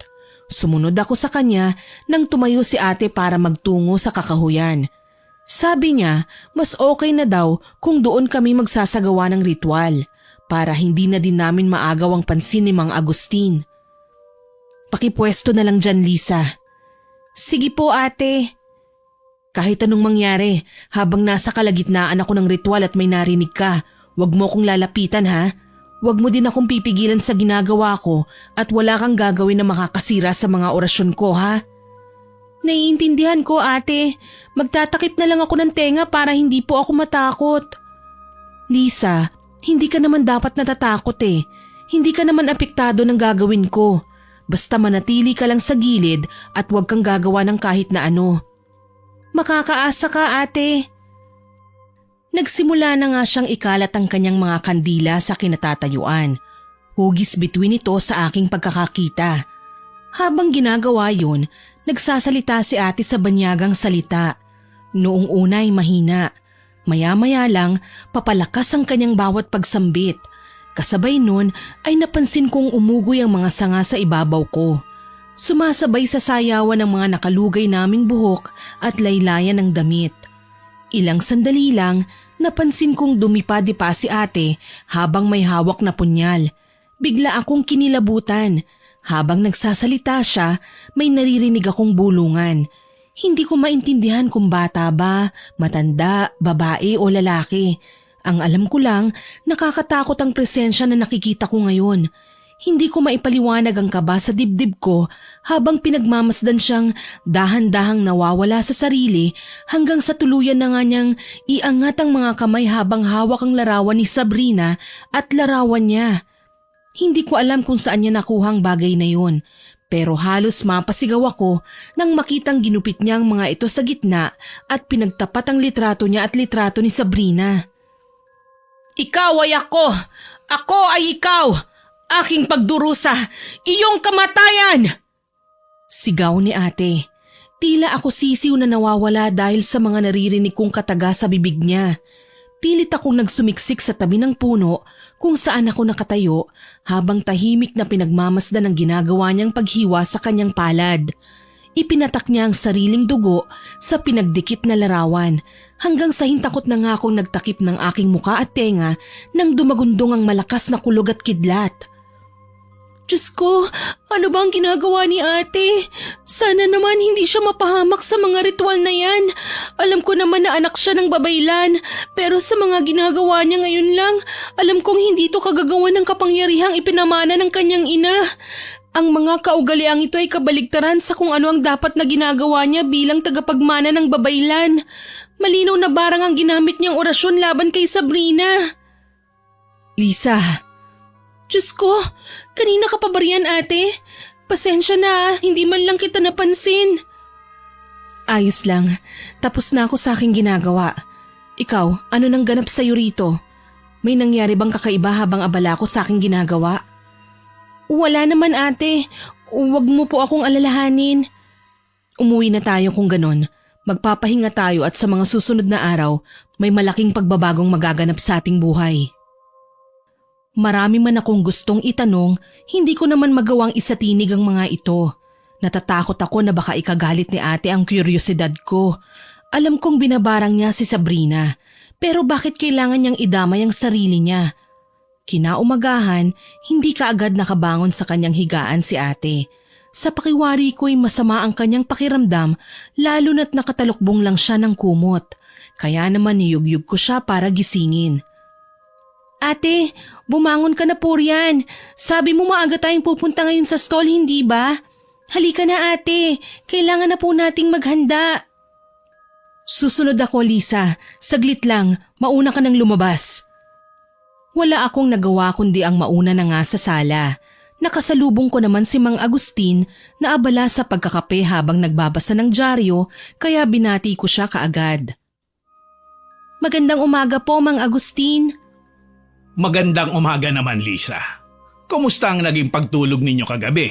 Sumunod ako sa kanya nang tumayo si ate para magtungo sa kakahuyan. Sabi niya, mas okay na daw kung doon kami magsasagawa ng ritual para hindi na din namin maagaw ang pansin ni Mang Agustin. Pakipwesto na lang dyan, Lisa. Sige po, ate. Kahit anong mangyari, habang nasa kalagitnaan ako ng ritual at may narinig ka, huwag mo kong lalapitan ha. Huwag mo din akong pipigilan sa ginagawa ko at wala kang gagawin na makakasira sa mga orasyon ko ha. Naiintindihan ko ate, magtatakip na lang ako ng tenga para hindi po ako matakot. Lisa, hindi ka naman dapat natatakot eh. Hindi ka naman apektado ng gagawin ko. Basta manatili ka lang sa gilid at huwag kang gagawa ng kahit na ano. Makakaasa ka ate. Nagsimula na nga siyang ikalat ang kanyang mga kandila sa kinatatayuan. Hugis bituin ito sa aking pagkakakita. Habang ginagawa yun, nagsasalita si ate sa banyagang salita. Noong una ay mahina. Maya-maya lang, papalakas ang kanyang bawat pagsambit. Kasabay nun ay napansin kong umugoy ang mga sanga sa ibabaw ko. Sumasabay sa sayawan ng mga nakalugay naming buhok at laylayan ng damit. Ilang sandali lang, napansin kong dumipadi-pa si ate habang may hawak na punyal. Bigla akong kinilabutan. Habang nagsasalita siya, may naririnig akong bulungan. Hindi ko maintindihan kung bata ba, matanda, babae o lalaki. Ang alam ko lang, nakakatakot ang presensya na nakikita ko ngayon. Hindi ko maipaliwanag ang kaba sa dibdib ko habang pinagmamasdan siyang dahan-dahang nawawala sa sarili hanggang sa tuluyan na nga niyang iangat ang mga kamay habang hawak ang larawan ni Sabrina at larawan niya. Hindi ko alam kung saan niya nakuha ang bagay na yun. Pero halos mapasigaw ako nang makitang ginupit niya ang mga ito sa gitna at pinagtapat ang litrato niya at litrato ni Sabrina. Ikaw ay ako! Ako ay ikaw! Aking pagdurusa! Iyong kamatayan! Sigaw ni ate. Tila ako sisiw na nawawala dahil sa mga naririnig kong kataga sa bibig niya. Pilit akong nagsumiksik sa tabi ng puno kung saan ako nakatayo habang tahimik na pinagmamasdan ang ginagawa niyang paghiwa sa kanyang palad. Ipinatak niya ang sariling dugo sa pinagdikit na larawan hanggang sa hintakot na nga akong nagtakip ng aking muka at tenga nang dumagundong ang malakas na kulog at kidlat. Diyos ko, ano ba ang ginagawa ni ate? Sana naman hindi siya mapahamak sa mga ritual na yan. Alam ko naman na anak siya ng babaylan, pero sa mga ginagawa niya ngayon lang, alam kong hindi to kagagawa ng kapangyarihang ipinamana ng kanyang ina. Ang mga kaugaliang ito ay kabaligtaran sa kung ano ang dapat na ginagawa niya bilang tagapagmana ng babaylan. Malinaw na barang ang ginamit niyang orasyon laban kay Sabrina. Lisa. Diyos ko, kanina ka pa ba riyan, ate? Pasensya na, hindi man lang kita napansin. Ayos lang, tapos na ako sa aking ginagawa. Ikaw, ano nang ganap sa'yo rito? May nangyari bang kakaiba habang abala ko sa aking ginagawa? Wala naman, ate. Huwag mo po akong alalahanin. Umuwi na tayo kung ganon. Magpapahinga tayo at sa mga susunod na araw, may malaking pagbabagong magaganap sa ating buhay. Marami man akong gustong itanong, hindi ko naman magawang isatinig ang mga ito. Natatakot ako na baka ikagalit ni ate ang kuryosidad ko. Alam kong binabarang niya si Sabrina, pero bakit kailangan niyang idamay ang sarili niya? Kinaumagahan, hindi kaagad nakabangon sa kanyang higaan si ate. Sa pakiwari ko'y masama ang kanyang pakiramdam, lalo na't nakatalukbong lang siya ng kumot. Kaya naman niyugyug ko siya para gisingin. Ate, bumangon ka na po riyan. Sabi mo maaga tayong pupunta ngayon sa stall, hindi ba? Halika na ate, kailangan na po nating maghanda. Susunod ako, Lisa. Saglit lang, mauna ka nang lumabas. Wala akong nagawa kundi ang mauna na nga sa sala. Nakasalubong ko naman si Mang Agustin na abala sa pagkakape habang nagbabasa ng dyaryo kaya binati ko siya kaagad. Magandang umaga po, Mang Agustin. Magandang umaga naman, Lisa. Kumusta ang naging pagtulog ninyo kagabi?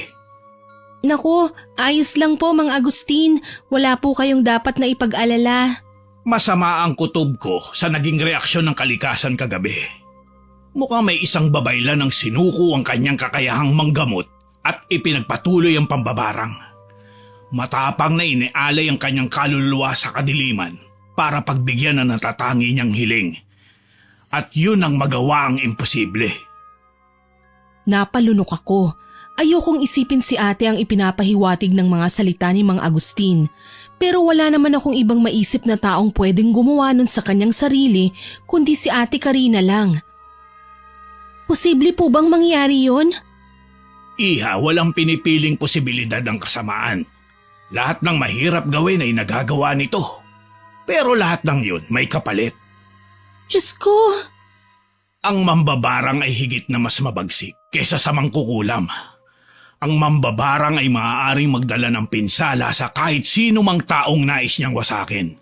Naku, ayos lang po, Mang Agustin. Wala po kayong dapat na ipag-alala. Masama ang kutob ko sa naging reaksyon ng kalikasan kagabi. Mukhang may isang babaylan ang sinuko ang kanyang kakayahang manggamot at ipinagpatuloy ang pambabarang. Matapang na inialay ang kanyang kaluluwa sa kadiliman para pagbigyan ng natatangi niyang hiling. At yun ang magawa ang imposible. Napalunok ako. Ayokong isipin si ate ang ipinapahiwatig ng mga salita ni Mang Agustin. Pero wala naman akong ibang maisip na taong pwedeng gumawa nun sa kanyang sarili kundi si Ate Karina lang. Posible po bang mangyari yun? Iha, walang pinipiling posibilidad ng kasamaan. Lahat ng mahirap gawin ay nagagawa nito. Pero lahat ng yun may kapalit. Diyos ko! Ang mambabarang ay higit na mas mabagsik kesa sa mangkukulam. Ang mambabarang ay maaaring magdala ng pinsala sa kahit sino mang taong nais niyang wasakin.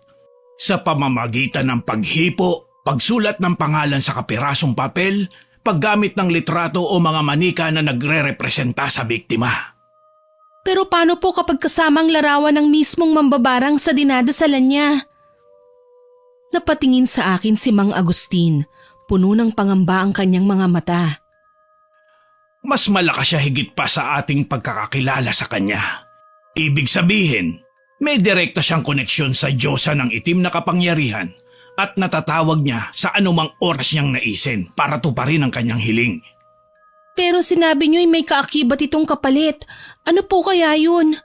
Sa pamamagitan ng paghipo, pagsulat ng pangalan sa kapirasong papel, paggamit ng litrato o mga manika na nagre-representa sa biktima. Pero paano po kapag kasamang larawan ng mismong mambabarang sa dinadasalan niya? Napatingin sa akin si Mang Agustin, puno ng pangamba ang kanyang mga mata. Mas malakas siya higit pa sa ating pagkakakilala sa kanya. Ibig sabihin, may direkta siyang koneksyon sa Diyosa ng itim na kapangyarihan at natatawag niya sa anumang oras niyang naisin para tuparin ang kanyang hiling. Pero sinabi niyo'y may kaakibat itong kapalit. Ano po kaya yun?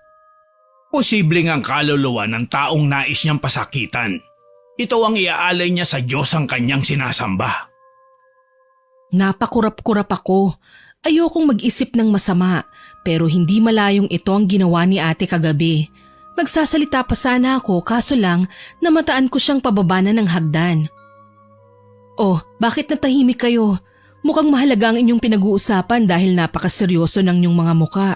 Posibleng ang kaluluwa ng taong nais niyang pasakitan. Ito ang iaalay niya sa Diyos ang kanyang sinasamba. Napakurap-kurap ako. Ayokong mag-isip ng masama, pero hindi malayong ito ang ginawa ni ate kagabi. Magsasalita pa sana ako kaso lang namataan ko siyang pababa na ng hagdan. Oh, bakit natahimik kayo? Mukhang mahalaga ang inyong pinag-uusapan dahil napakaseryoso ng inyong mga muka.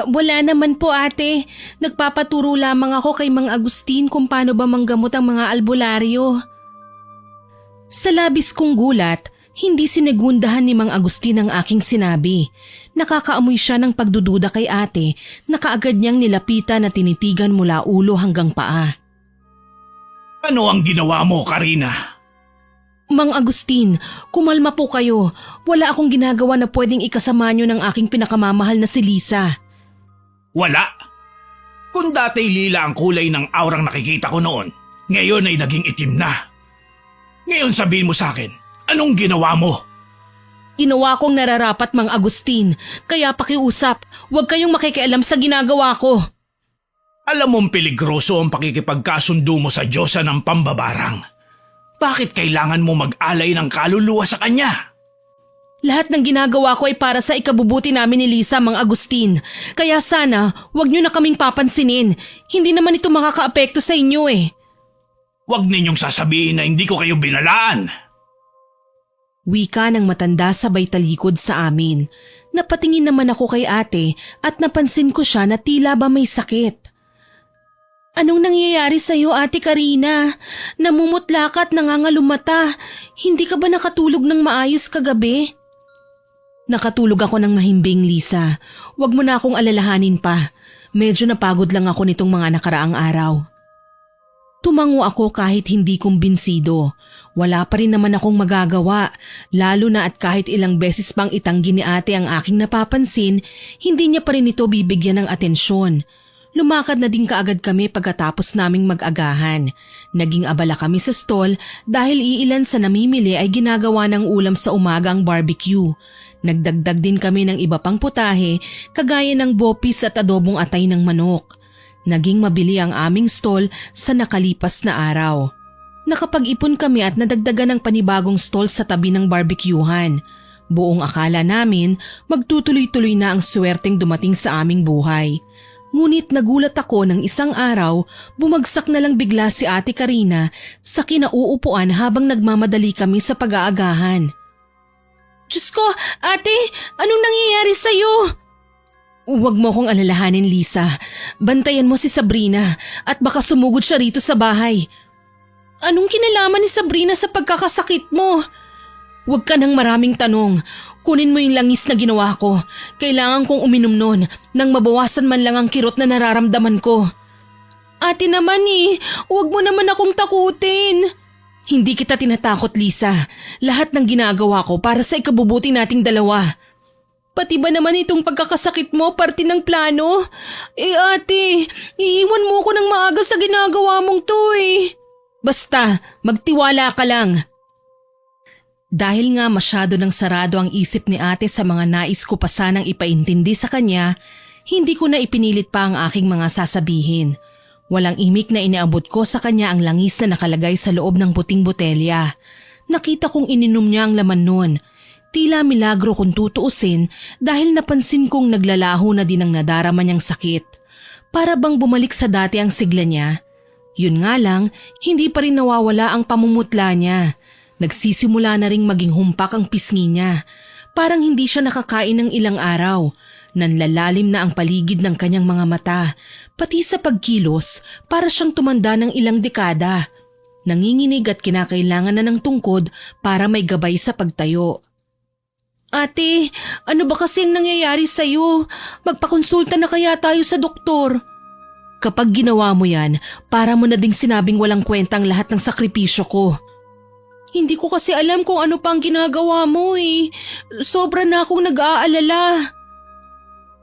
Wala naman po ate. Nagpapaturo lamang ako kay Mang Agustin kung paano ba manggamot ang mga albularyo. Sa labis kong gulat, hindi sinegundahan ni Mang Agustin ang aking sinabi. Nakakaamoy siya ng pagdududa kay ate na kaagad niyang nilapitan at tinitigan mula ulo hanggang paa. Ano ang ginawa mo, Karina? Mang Agustin, kumalma po kayo. Wala akong ginagawa na pwedeng ikasama niyo ng aking pinakamamahal na si Lisa. Wala. Kung dati lila ang kulay ng aurang nakikita ko noon, ngayon ay naging itim na. Ngayon sabihin mo sa akin, anong ginawa mo? Ginawa kong nararapat, Mang Agustin, kaya pakiusap, huwag kayong makikialam sa ginagawa ko. Alam mong peligroso ang pakikipagkasundo mo sa Diyosa ng pambabarang. Bakit kailangan mo mag-alay ng kaluluwa sa kanya? Lahat ng ginagawa ko ay para sa ikabubuti namin ni Lisa, Mang Agustin. Kaya sana, wag niyo na kaming papansinin. Hindi naman ito makakaapekto sa inyo eh. Huwag ninyong sasabihin na hindi ko kayo binalaan. Wika ng matanda sabay talikod sa amin. Napatingin naman ako kay ate at napansin ko siya na tila ba may sakit. Anong nangyayari sa'yo, Ate Karina? Namumutla ka at nangangalumata. Hindi ka ba nakatulog ng maayos kagabi? Nakatulog ako ng mahimbing, Lisa. Huwag mo na akong alalahanin pa. Medyo napagod lang ako nitong mga nakaraang araw. Tumango ako kahit hindi kumbinsido. Wala pa rin naman akong magagawa, lalo na at kahit ilang beses pang itanggi ni ate ang aking napapansin, hindi niya pa rin ito bibigyan ng atensyon. Lumakad na din kaagad kami pagkatapos naming mag-agahan. Naging abala kami sa stall dahil iilan sa namimili ay ginagawa ng ulam sa umaga ang barbecue. Nagdagdag din kami ng iba pang putahe kagaya ng bopis at adobong atay ng manok. Naging mabili ang aming stall sa nakalipas na araw. Nakapag-ipon kami at nadagdagan ng panibagong stall sa tabi ng barbecuehan. Buong akala namin magtutuloy-tuloy na ang swerteng dumating sa aming buhay. Ngunit nagulat ako ng isang araw, bumagsak na lang bigla si Ate Karina sa kinauupuan habang nagmamadali kami sa pag-aagahan. Diyos ko, ate, anong nangyayari sa'yo? Huwag mo akong alalahanin, Lisa. Bantayan mo si Sabrina at baka sumugod siya rito sa bahay. Anong kinalaman ni Sabrina sa pagkakasakit mo? Huwag ka ng maraming tanong. Kunin mo yung langis na ginawa ko. Kailangan kong uminom nun nang mabawasan man lang ang kirot na nararamdaman ko. Ate naman huwag mo naman akong takutin. Hindi kita tinatakot, Lisa. Lahat ng ginagawa ko para sa ikabubuti nating dalawa. Pati ba naman itong pagkakasakit mo parte ng plano? Ate, iiwan mo ko ng maaga sa ginagawa mong to Basta, magtiwala ka lang. Dahil nga masyado nang sarado ang isip ni ate sa mga nais ko pa sanang ipaintindi sa kanya, hindi ko na ipinilit pa ang aking mga sasabihin. Walang imik na iniabot ko sa kanya ang langis na nakalagay sa loob ng puting botelya. Nakita kong ininom niya ang laman nun. Tila milagro kung tutuusin dahil napansin kong naglalaho na din ang nadarama niyang sakit. Para bang bumalik sa dati ang sigla niya. Yun nga lang, hindi pa rin nawawala ang pamumutla niya. Nagsisimula na ring maging humpak ang pisngi niya. Parang hindi siya nakakain ng ilang araw. Nanlalalim na ang paligid ng kanyang mga mata. Pati sa pagkilos, para siyang tumanda ng ilang dekada. Nanginginig at kinakailangan na ng tungkod para may gabay sa pagtayo. Ate, ano ba kasi ang nangyayari sa'yo? Magpakonsulta na kaya tayo sa doktor. Kapag ginawa mo yan, para mo na ding sinabing walang kwentang lahat ng sakripisyo ko. Hindi ko kasi alam kung ano pang ginagawa mo Sobra na akong nag-aalala.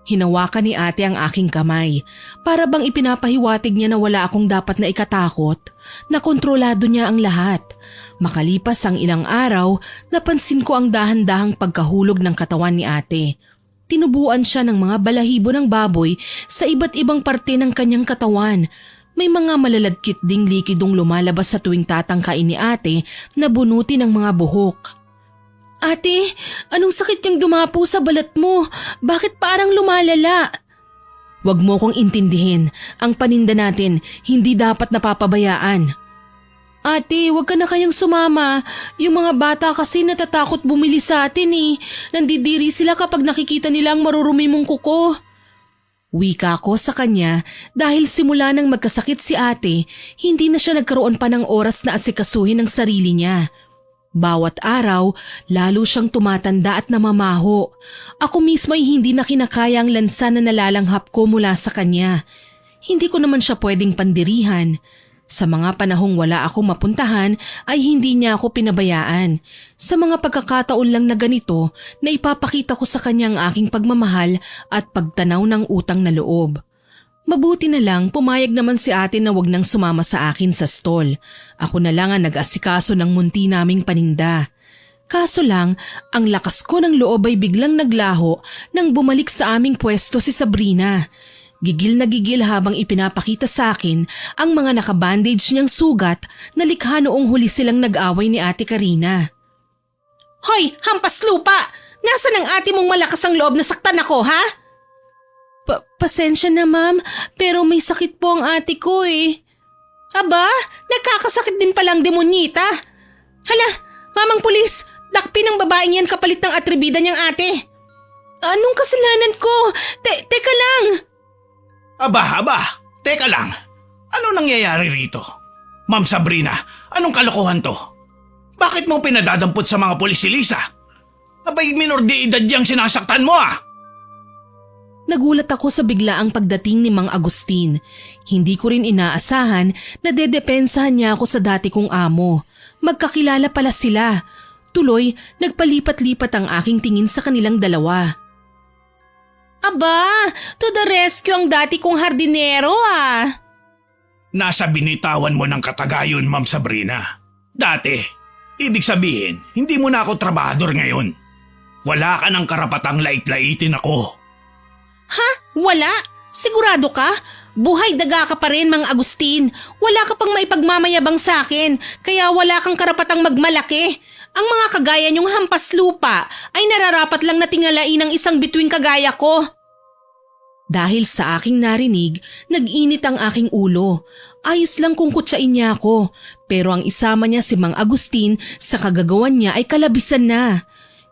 Hinawakan ni ate ang aking kamay. Para bang ipinapahiwatig niya na wala akong dapat na ikatakot, na kontrolado niya ang lahat. Makalipas ang ilang araw, napansin ko ang dahan-dahang pagkahulog ng katawan ni ate. Tinubuan siya ng mga balahibo ng baboy sa iba't ibang parte ng kanyang katawan. May mga malaladkit ding likidong lumalabas sa tuwing tatangkain ni ate na bunuti ng mga buhok. Ate, anong sakit yung dumapo sa balat mo? Bakit parang lumalala? Huwag mo kong intindihin. Ang paninda natin hindi dapat napapabayaan. Ate, huwag ka na kayang sumama. Yung mga bata kasi natatakot bumili sa atin Nandidiri sila kapag nakikita nila ang marurumi mong kuko. Wika ko sa kanya dahil simula nang magkasakit si ate, hindi na siya nagkaroon pa ng oras na asikasuhin ang sarili niya. Bawat araw, lalo siyang tumatanda at namamaho. Ako mismo ay hindi na kinakaya ang lansa na nalalanghap ko mula sa kanya. Hindi ko naman siya pwedeng pandirihan. Sa mga panahong wala akong mapuntahan ay hindi niya ako pinabayaan. Sa mga pagkakataon lang na ganito na ipapakita ko sa kanya ang aking pagmamahal at pagtanaw ng utang na loob. Mabuti na lang pumayag naman si ate na wag nang sumama sa akin sa stall. Ako na lang ang nag-asikaso ng munti naming paninda. Kaso lang, ang lakas ko ng loob ay biglang naglaho nang bumalik sa aming pwesto si Sabrina. Gigil na gigil habang ipinapakita sa akin ang mga nakabandage niyang sugat na likha noong huli silang nag-away ni Ate Karina. Hoy, hampas lupa! Nasaan ang ate mong malakas ang loob na saktan ako, ha? Pasensya na, ma'am, pero may sakit po ang ate ko eh. Aba, nagkakasakit din palang demonyita. Hala, mamang pulis, dakpin ng babaeng yan kapalit ng atribida niyang ate. Anong kasalanan ko? Teka lang. Aba, teka lang. Ano nangyayari rito? Ma'am Sabrina, anong kalokohan to? Bakit mo pinadadampot sa mga pulis si Lisa? Abay, minor de edad yang sinasaktan mo ah! Nagulat ako sa biglaang pagdating ni Mang Agustin. Hindi ko rin inaasahan na dedepensahan niya ako sa dati kong amo. Magkakilala pala sila. Tuloy, nagpalipat-lipat ang aking tingin sa kanilang dalawa. Aba, to the rescue ang dati kong hardinero ah! Nasa binitawan mo ng katagayon, Ma'am Sabrina. Dati, ibig sabihin, hindi mo na ako trabahador ngayon. Wala ka ng karapatang lait-laitin ako. Ha? Wala? Sigurado ka? Buhay daga ka pa rin, Mang Agustin. Wala ka pang maipagmamayabang sa akin, kaya wala kang karapatang magmalaki. Ang mga kagaya niyong hampas lupa ay nararapat lang na tingalain ng isang bituing kagaya ko. Dahil sa aking narinig, nag-init ang aking ulo. Ayos lang kung kutsain niya ako, pero ang isama niya si Mang Agustin sa kagagawan niya ay kalabisan na.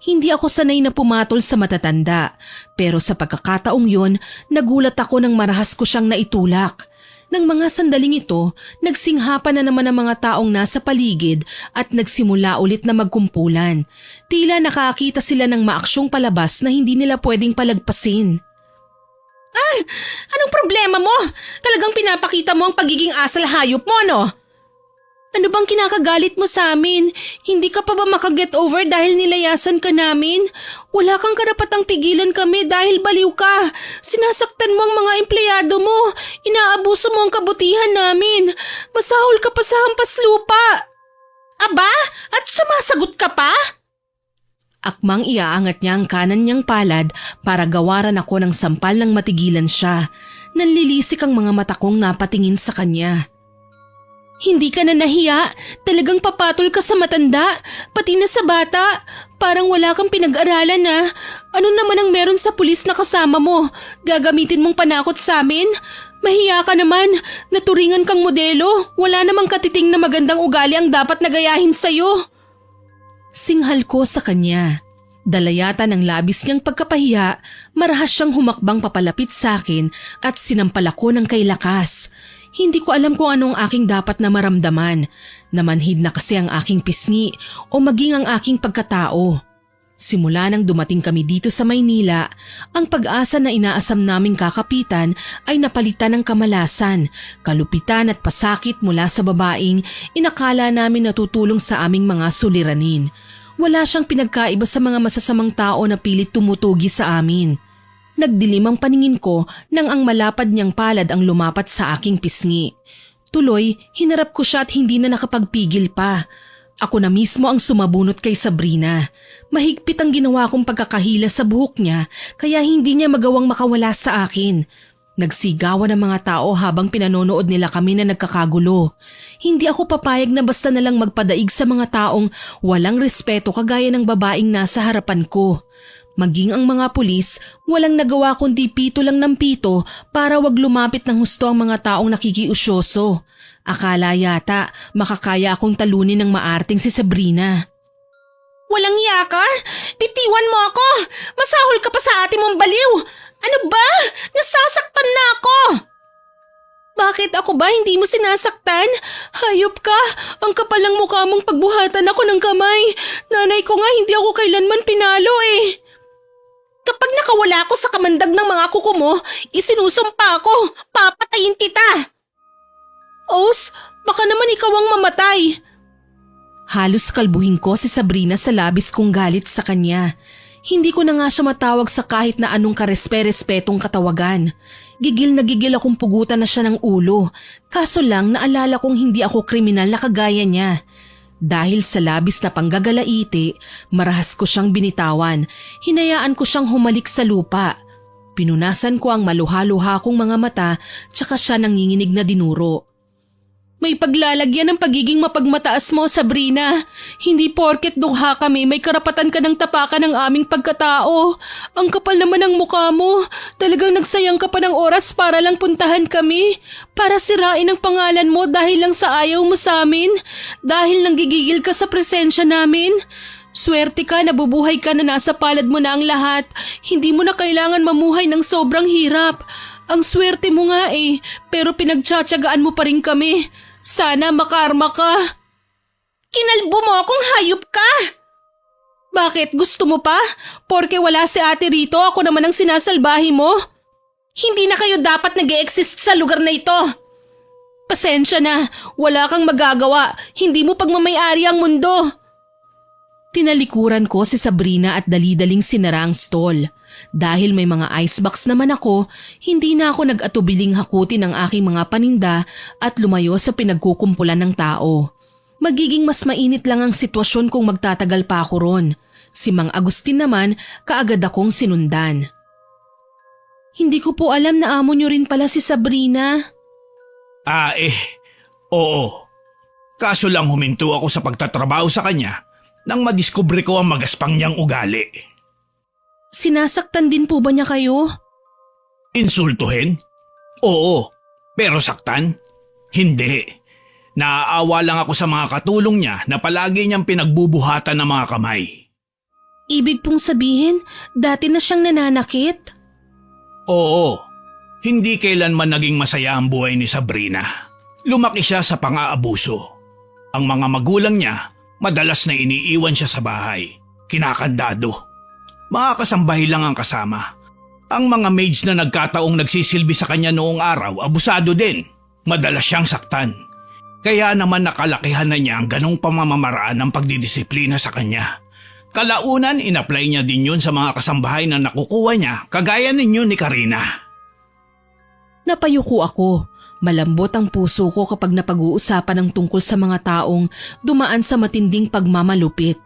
Hindi ako sanay na pumatol sa matatanda, pero sa pagkakataong yon, nagulat ako nang marahas ko siyang naitulak. Nang mga sandaling ito, nagsinghapan na naman ang mga taong nasa paligid at nagsimula ulit na magkumpulan. Tila nakakita sila ng maaksyong palabas na hindi nila pwedeng palagpasin. Ay, anong problema mo? Talagang pinapakita mo ang pagiging asal hayop mo, no? Ano bang kinakagalit mo sa amin? Hindi ka pa ba makaget over dahil nilayasan ka namin? Wala kang karapatang pigilan kami dahil baliw ka. Sinasaktan mo ang mga empleyado mo. Inaabuso mo ang kabutihan namin. Masahol ka pa sa hampas lupa. Aba, at sumasagot ka pa? Akmang iaangat niya ang kanan niyang palad para gawaran ako ng sampal ng matigilan siya. Nanlilisik ang mga mata kong napatingin sa kanya. Hindi ka na nahiya, talagang papatol ka sa matanda, pati na sa bata. Parang wala kang pinag-aralan na. Ano naman ang meron sa pulis na kasama mo? Gagamitin mong panakot sa amin? Mahiya ka naman, naturingan kang modelo. Wala namang katiting na magandang ugali ang dapat nagayahin sa'yo. Singhal ko sa kanya. Dalayata ng labis niyang pagkapahiya, marahas siyang humakbang papalapit sa akin at sinampal ako ng kay lakas. Hindi ko alam kung anong aking dapat na maramdaman. Namanhid na kasi ang aking pisngi o maging ang aking pagkatao. Simula nang dumating kami dito sa Maynila, ang pag-asa na inaasam naming kakapitan ay napalitan ng kamalasan, kalupitan at pasakit mula sa babaeng inakala namin natutulong sa aming mga suliranin. Wala siyang pinagkaiba sa mga masasamang tao na pilit tumutugi sa amin. Nagdilim ang paningin ko nang ang malapad niyang palad ang lumapat sa aking pisngi. Tuloy, hinarap ko siya at hindi na nakapagpigil pa. Ako na mismo ang sumabunot kay Sabrina. Mahigpit ang ginawa kong pagkakahila sa buhok niya kaya hindi niya magawang makawala sa akin. Nagsigawan ang mga tao habang pinanonood nila kami na nagkakagulo. Hindi ako papayag na basta na lang magpadaig sa mga taong walang respeto kagaya ng babaeng nasa harapan ko. Maging ang mga pulis, walang nagawa kundi pito lang ng pito para wag lumapit ng husto ang mga taong nakikiusyoso. Akala yata makakaya akong talunin ng maarting si Sabrina. Walang iya ka? Bitiwan mo ako! Masahol ka pa sa ate mong baliw! Ano ba? Nasasaktan na ako! Bakit ako ba hindi mo sinasaktan? Hayop ka! Ang kapal ng mukha mong pagbuhatan ako ng kamay. Nanay ko nga hindi ako kailanman pinalo eh. Kapag nakawala ako sa kamandag ng mga kuko mo, isinusumpa ako. Papatayin kita. Os, baka naman ikaw ang mamatay. Halos kalbuhin ko si Sabrina sa labis kong galit sa kanya. Hindi ko na nga siya matawag sa kahit na anong karespe-respetong katawagan. Gigil na gigil akong pugutan na siya ng ulo. Kaso lang naalala kong hindi ako kriminal na kagaya niya. Dahil sa labis na panggagalaiti, marahas ko siyang binitawan. Hinayaan ko siyang humalik sa lupa. Pinunasan ko ang maluha-luha kong mga mata tsaka siya nanginginig na dinuro. May paglalagyan ng pagiging mapagmataas mo, Sabrina. Hindi porket dukha kami, may karapatan ka ng tapakan ng aming pagkatao. Ang kapal naman ng mukha mo. Talagang nagsayang ka pa ng oras para lang puntahan kami. Para sirain ang pangalan mo dahil lang sa ayaw mo sa amin. Dahil nanggigigil ka sa presensya namin. Swerte ka, nabubuhay ka na nasa palad mo na ang lahat. Hindi mo na kailangan mamuhay ng sobrang hirap. Ang swerte mo nga pero pinagtsatsagaan mo pa rin kami. Sana makarma ka. Kinalbo mo akong hayop ka! Bakit? Gusto mo pa? Porke wala si ate rito, ako naman ang sinasalbahi mo? Hindi na kayo dapat nag-e-exist sa lugar na ito. Pasensya na, wala kang magagawa. Hindi mo pagmamayari ang mundo. Tinalikuran ko si Sabrina at dali-daling sinara ang stall. Dahil may mga icebox naman ako, hindi na ako nag-atubiling hakutin ang aking mga paninda at lumayo sa pinagkukumpulan ng tao. Magiging mas mainit lang ang sitwasyon kung magtatagal pa ako ron. Si Mang Agustin naman, kaagad akong sinundan. Hindi ko po alam na amo nyo rin pala si Sabrina. Oo. Kaso lang huminto ako sa pagtatrabaho sa kanya nang madiskubre ko ang magaspang niyang ugali. Sinasaktan din po ba niya kayo? Insultuhin? Oo. Pero saktan? Hindi. Naaawa lang ako sa mga katulong niya na palagi niyang pinagbubuhatan ng mga kamay. Ibig pong sabihin, dati na siyang nananakit? Oo. Hindi kailanman naging masaya ang buhay ni Sabrina. Lumaki siya sa pang-aabuso. Ang mga magulang niya, madalas na iniiwan siya sa bahay. Kinakandado. Mga kasambahay lang ang kasama. Ang mga maids na nagkataong nagsisilbi sa kanya noong araw, abusado din. Madalas siyang saktan. Kaya naman nakalakihan na niya ang ganong pamamamaraan ng pagdidisiplina sa kanya. Kalaunan, inapply niya din yun sa mga kasambahay na nakukuha niya, kagaya ninyo ni Karina. Napayuko ako. Malambot ang puso ko kapag napag-uusapan ng tungkol sa mga taong dumaan sa matinding pagmamalupit.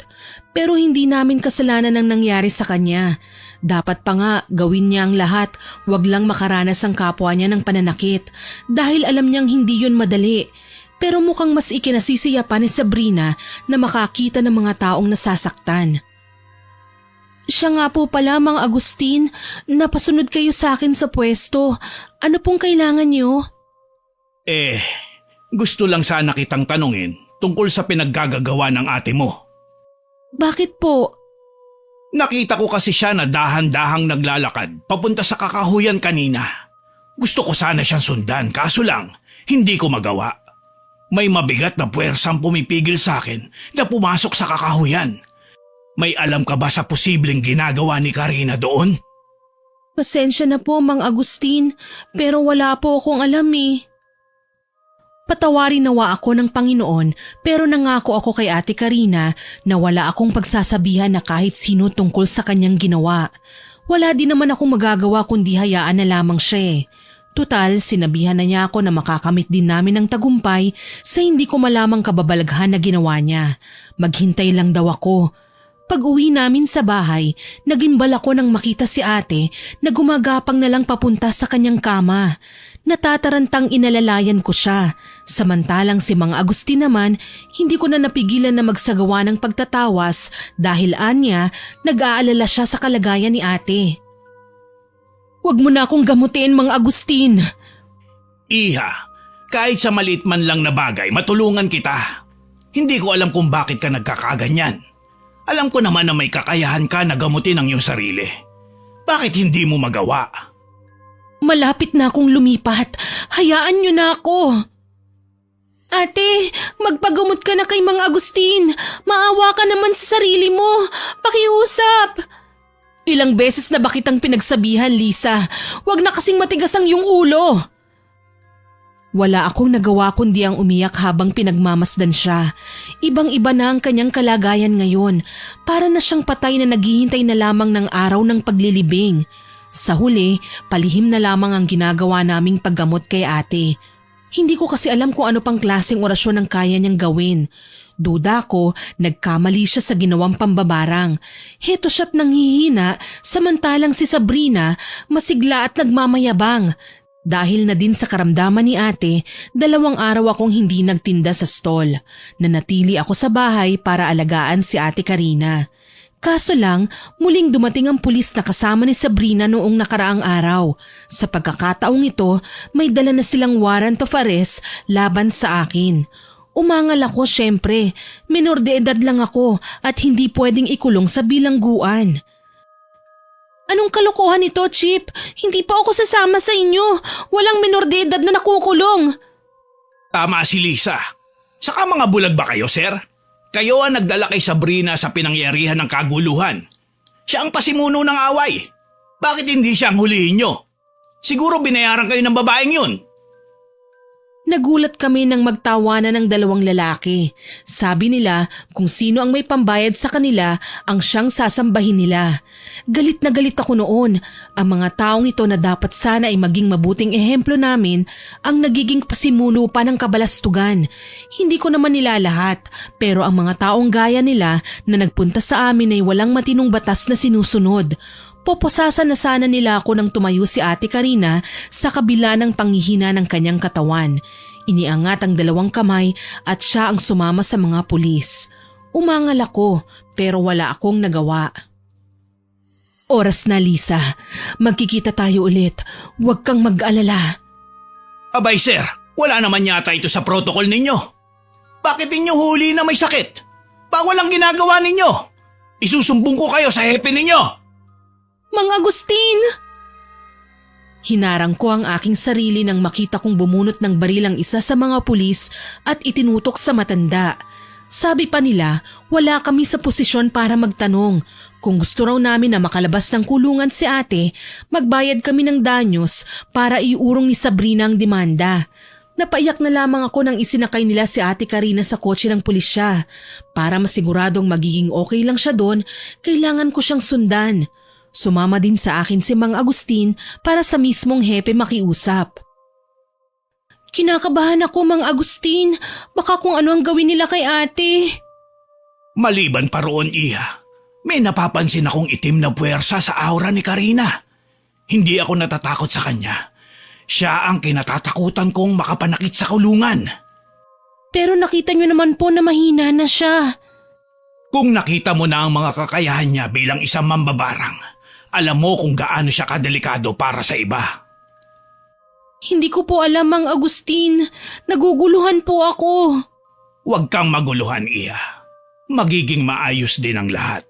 Pero hindi namin kasalanan ang nangyari sa kanya. Dapat pa nga gawin niya ang lahat, wag lang makaranas ang kapwa niya ng pananakit. Dahil alam niyang hindi yun madali. Pero mukhang mas ikinasisiya pa ni Sabrina na makakita ng mga taong nasasaktan. Siya nga po pala, Mang Agustin, napasunod kayo sa akin sa pwesto. Ano pong kailangan niyo? Gusto lang sana kitang tanungin tungkol sa pinaggagagawa ng ate mo. Bakit po? Nakita ko kasi siya na dahan-dahang naglalakad papunta sa kakahuyan kanina. Gusto ko sana siyang sundan, kaso lang, hindi ko magawa. May mabigat na puwersang pumipigil sa akin na pumasok sa kakahuyan. May alam ka ba sa posibleng ginagawa ni Karina doon? Pasensya na po, Mang Agustin, pero wala po akong alam Patawarin nawa ako ng Panginoon pero nangako ako kay Ate Karina na wala akong pagsasabihan na kahit sino tungkol sa kanyang ginawa. Wala din naman akong magagawa kundi hayaan na lamang siya. Tutal, sinabihan na niya ako na makakamit din namin ng tagumpay sa hindi ko malamang kababalaghan na ginawa niya. Maghintay lang daw ako. Pag-uwi namin sa bahay, nagimbal ako nang makita si ate na gumagapang na lang papunta sa kanyang kama. Natatarantang inalalayan ko siya. Samantalang si Mang Agustin naman, hindi ko na napigilan na magsagawa ng pagtatawas dahil anya, nag-aalala siya sa kalagayan ni ate. Huwag mo na akong gamutin, Mang Agustin. Iha, kahit sa maliit man lang na bagay, matulungan kita. Hindi ko alam kung bakit ka nagkakaganyan. Alam ko naman na may kakayahan ka na gamutin ang iyong sarili. Bakit hindi mo magawa? Malapit na akong lumipat. Hayaan niyo na ako. Ate, magpagamot ka na kay Mang Agustin. Maawa ka naman sa sarili mo. Pakiusap. Ilang beses na ba kitang pinagsabihan, Lisa? Huwag na kasing matigas ang iyong ulo. Wala akong nagawa kundi ang umiyak habang pinagmamasdan siya. Ibang-iba na ang kanyang kalagayan ngayon. Para na siyang patay na naghihintay na lamang ng araw ng paglilibing. Sa huli, palihim na lamang ang ginagawa naming paggamot kay ate. Hindi ko kasi alam kung ano pang klaseng orasyon ang kaya niyang gawin. Duda ko, nagkamali siya sa ginawang pambabarang. Heto siya't nanghihina, samantalang si Sabrina masigla at nagmamayabang. Dahil na din sa karamdaman ni ate, 2 araw akong hindi nagtinda sa stall. Nanatili ako sa bahay para alagaan si ate Karina. Kaso lang, muling dumating ang pulis na kasama ni Sabrina noong nakaraang araw. Sa pagkakataong ito, may dala na silang warrant of arrest laban sa akin. Umangal ako syempre, menor de edad lang ako at hindi pwedeng ikulong sa bilangguan. Anong kalokohan ito, Chip? Hindi pa ako sasama sa inyo. Walang menor de edad na nakukulong. Tama si Lisa. Saka mga bulag ba kayo, sir? Kayo ang nagdala kay Sabrina sa pinangyarihan ng kaguluhan. Siya ang pasimuno ng away. Bakit hindi siya ang hulihin nyo? Siguro binayaran kayo ng babaeng yun. Nagulat kami nang magtawanan ng 2 lalaki. Sabi nila kung sino ang may pambayad sa kanila ang siyang sasambahin nila. Galit na galit ako noon. Ang mga taong ito na dapat sana ay maging mabuting ehemplo namin ang nagiging pasimuno pa ng kabalastugan. Hindi ko naman nila lahat, pero ang mga taong gaya nila na nagpunta sa amin ay walang matinong batas na sinusunod. Poposasan na sana nila ako nang tumayo si Ate Karina sa kabila ng panghihina ng kanyang katawan. Iniangat ang 2 kamay at siya ang sumama sa mga pulis. Umangal ako pero wala akong nagawa. Oras na, Lisa. Magkikita tayo ulit. Huwag kang mag-alala. Abay sir, wala naman yata ito sa protocol ninyo. Bakit ninyo huli na may sakit? Bawal ang ginagawa ninyo. Isusumbong ko kayo sa hepe ninyo. Mang Agustin! Hinarang ko ang aking sarili nang makita kong bumunot ng baril ang isa sa mga pulis at itinutok sa matanda. Sabi pa nila, wala kami sa posisyon para magtanong. Kung gusto raw namin na makalabas ng kulungan si ate, magbayad kami ng danyos para iurong ni Sabrina ang demanda. Napaiyak na lamang ako nang isinakay nila si Ate Karina sa kotse ng pulisya. Para masiguradong magiging okay lang siya doon, kailangan ko siyang sundan. Sumama din sa akin si Mang Agustin para sa mismong hepe makiusap. Kinakabahan ako, Mang Agustin. Baka kung ano ang gawin nila kay ate. Maliban pa roon, Iha, may napapansin akong itim na puwersa sa aura ni Karina. Hindi ako natatakot sa kanya. Siya ang kinatatakutan kong makapanakit sa kulungan. Pero nakita niyo naman po na mahina na siya. Kung nakita mo na ang mga kakayahan niya bilang isang mambabarang, alam mo kung gaano siya kadelikado para sa iba. Hindi ko po alam, Mang Agustin. Naguguluhan po ako. Huwag kang maguluhan, Iha. Magiging maayos din ang lahat.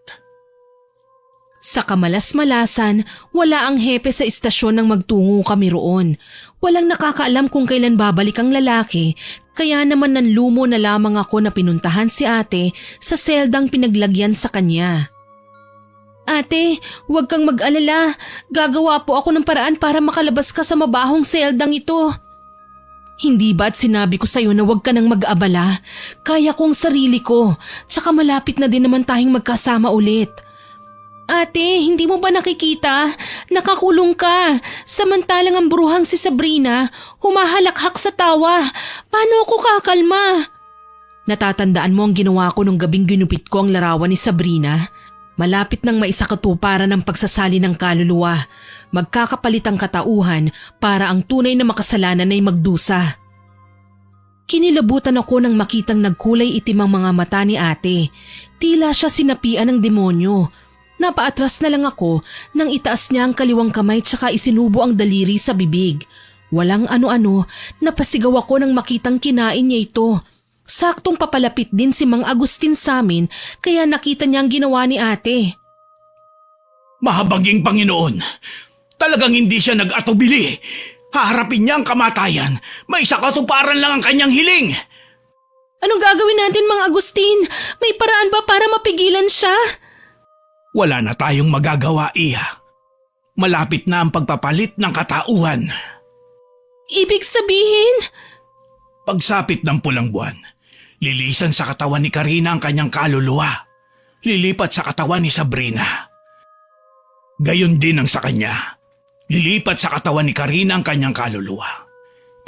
Sa kamalas-malasan, wala ang hepe sa istasyon nang magtungo kami roon. Walang nakakaalam kung kailan babalik ang lalaki, kaya naman nanlumo na lamang ako na pinuntahan si ate sa seldang pinaglagyan sa kanya. Ate, huwag kang mag-alala. Gagawa po ako ng paraan para makalabas ka sa mabahong seldang ito. Hindi ba't sinabi ko sa'yo na huwag ka nang mag-abala? Kaya kong sarili ko, tsaka malapit na din naman tayong magkasama ulit. Ate, hindi mo ba nakikita? Nakakulong ka. Samantalang ang bruhang si Sabrina, humahalakhak sa tawa. Paano ako kakalma? Natatandaan mo ang ginawa ko nung gabing ginupit ko ang larawan ni Sabrina? Malapit nang maisakatuparan ng pagsasali ng kaluluwa. Magkakapalit ang katauhan para ang tunay na makasalanan ay magdusa. Kinilabutan ako nang makitang nagkulay itim ang mga mata ni ate. Tila siya sinapian ng demonyo. Napaatras na lang ako nang itaas niya ang kaliwang kamay tsaka isinubo ang daliri sa bibig. Walang ano-ano, napasigaw ako nang makitang kinain niya ito. Saktong papalapit din si Mang Agustin sa amin kaya nakita niya ang ginawa ni ate. Mahabaging Panginoon, talagang hindi siya nag-atubili. Haharapin niya ang kamatayan. May sakatuparan lang ang kanyang hiling. Anong gagawin natin, Mang Agustin? May paraan ba para mapigilan siya? Wala na tayong magagawa, Iha. Malapit na ang pagpapalit ng katauhan. Ibig sabihin? Pagsapit ng pulang buwan, lilisan sa katawan ni Karina ang kanyang kaluluwa. Lilipat sa katawan ni Sabrina. Gayon din ang sa kanya. Lilipat sa katawan ni Karina ang kanyang kaluluwa.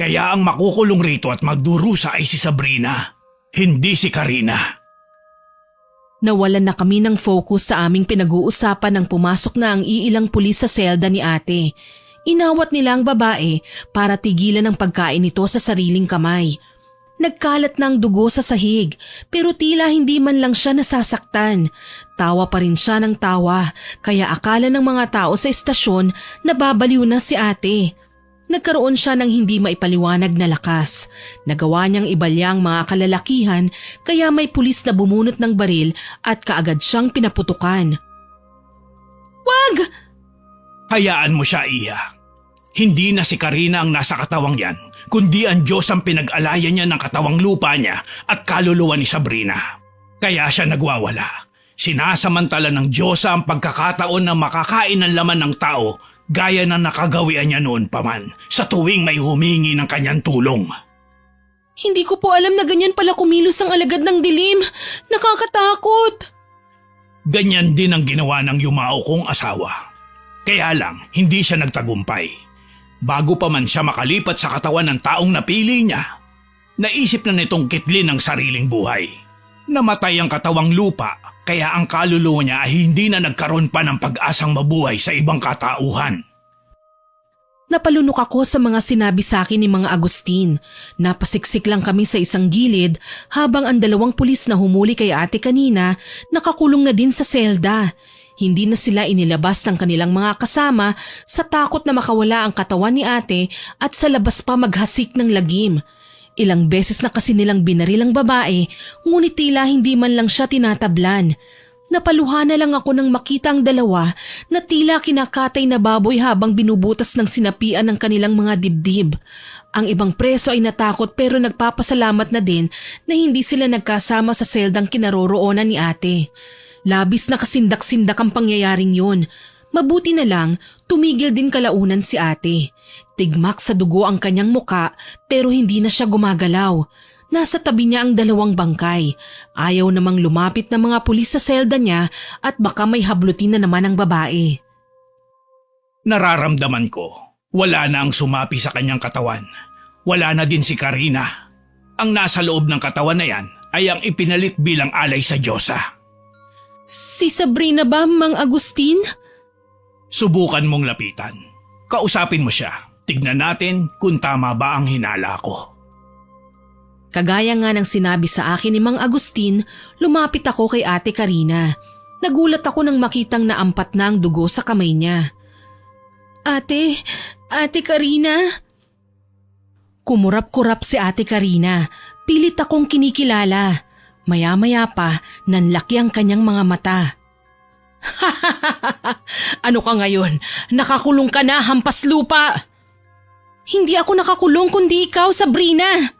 Kaya ang makukulong rito at magdurusa ay si Sabrina, hindi si Karina. Nawalan na kami ng focus sa aming pinag-uusapan nang pumasok na ang iilang pulis sa selda ni ate. Inawat nila ang babae para tigilan ang pagkain nito sa sariling kamay. Nagkalat na ang dugo sa sahig pero tila hindi man lang siya nasasaktan. Tawa pa rin siya ng tawa kaya akala ng mga tao sa estasyon na babaliw na si ate. Nagkaroon siya ng hindi maipaliwanag na lakas. Nagawa niyang ibalya ang mga kalalakihan kaya may pulis na bumunot ng baril at kaagad siyang pinaputukan. Wag! Hayaan mo siya, Iha. Hindi na si Karina ang nasa katawang yan, kundi ang Diyos ang pinag-alaya niya ng katawang lupa niya at kaluluwa ni Sabrina. Kaya siya nagwawala. Sinasamantala ng Diyos ang pagkakataon na makakain ng laman ng tao gaya na nakagawian niya noon pa man sa tuwing may humingi ng kanyang tulong. Hindi ko po alam na ganyan pala kumilos ang alagad ng dilim. Nakakatakot. Ganyan din ang ginawa ng yumao kong asawa. Kaya lang, hindi siya nagtagumpay. Bago pa man siya makalipat sa katawan ng taong napili niya, naisip na nitong kitlin ang sariling buhay. Namatay ang katawang lupa, kaya ang kaluluwa niya ay hindi na nagkaroon pa ng pag-asang mabuhay sa ibang katauhan. Napalunok ako sa mga sinabi sa akin ni Mang Agustin. Napasiksik lang kami sa isang gilid habang ang dalawang pulis na humuli kay ate kanina nakakulong na din sa selda. Hindi na sila inilabas ng kanilang mga kasama sa takot na makawala ang katawan ni ate at sa labas pa maghasik ng lagim. Ilang beses na kasi nilang binaril ang babae, ngunit tila hindi man lang siya tinatablan. Napaluha na lang ako nang makita ang dalawa na tila kinakatay na baboy habang binubutas ng sinapian ng kanilang mga dibdib. Ang ibang preso ay natakot pero nagpapasalamat na din na hindi sila nagkasama sa seldang kinaroroonan ni ate. Labis na kasindak-sindak ang pangyayaring yun. Mabuti na lang, tumigil din kalaunan si ate. Tigmak sa dugo ang kanyang muka pero hindi na siya gumagalaw. Nasa tabi niya ang dalawang bangkay. Ayaw namang lumapit ng mga pulis sa selda niya at baka may hablutin na naman ang babae. Nararamdaman ko, wala na ang sumapi sa kanyang katawan. Wala na din si Karina. Ang nasa loob ng katawan na yan ay ang ipinalit bilang alay sa Diyosa. Si Sabrina ba, Mang Agustin? Subukan mong lapitan. Kausapin mo siya. Tignan natin kung tama ba ang hinala ko. Kagaya nga ng sinabi sa akin ni Mang Agustin, lumapit ako kay ate Karina. Nagulat ako nang makitang naampat na ang dugo sa kamay niya. Ate Karina? Kumurap-kurap si ate Karina. Pilit akong kinikilala. Maya-maya pa, nanlaki ang kanyang mga mata. Ano ka ngayon? Nakakulong ka na, hampas lupa! Hindi ako nakakulong kundi ikaw, Sabrina!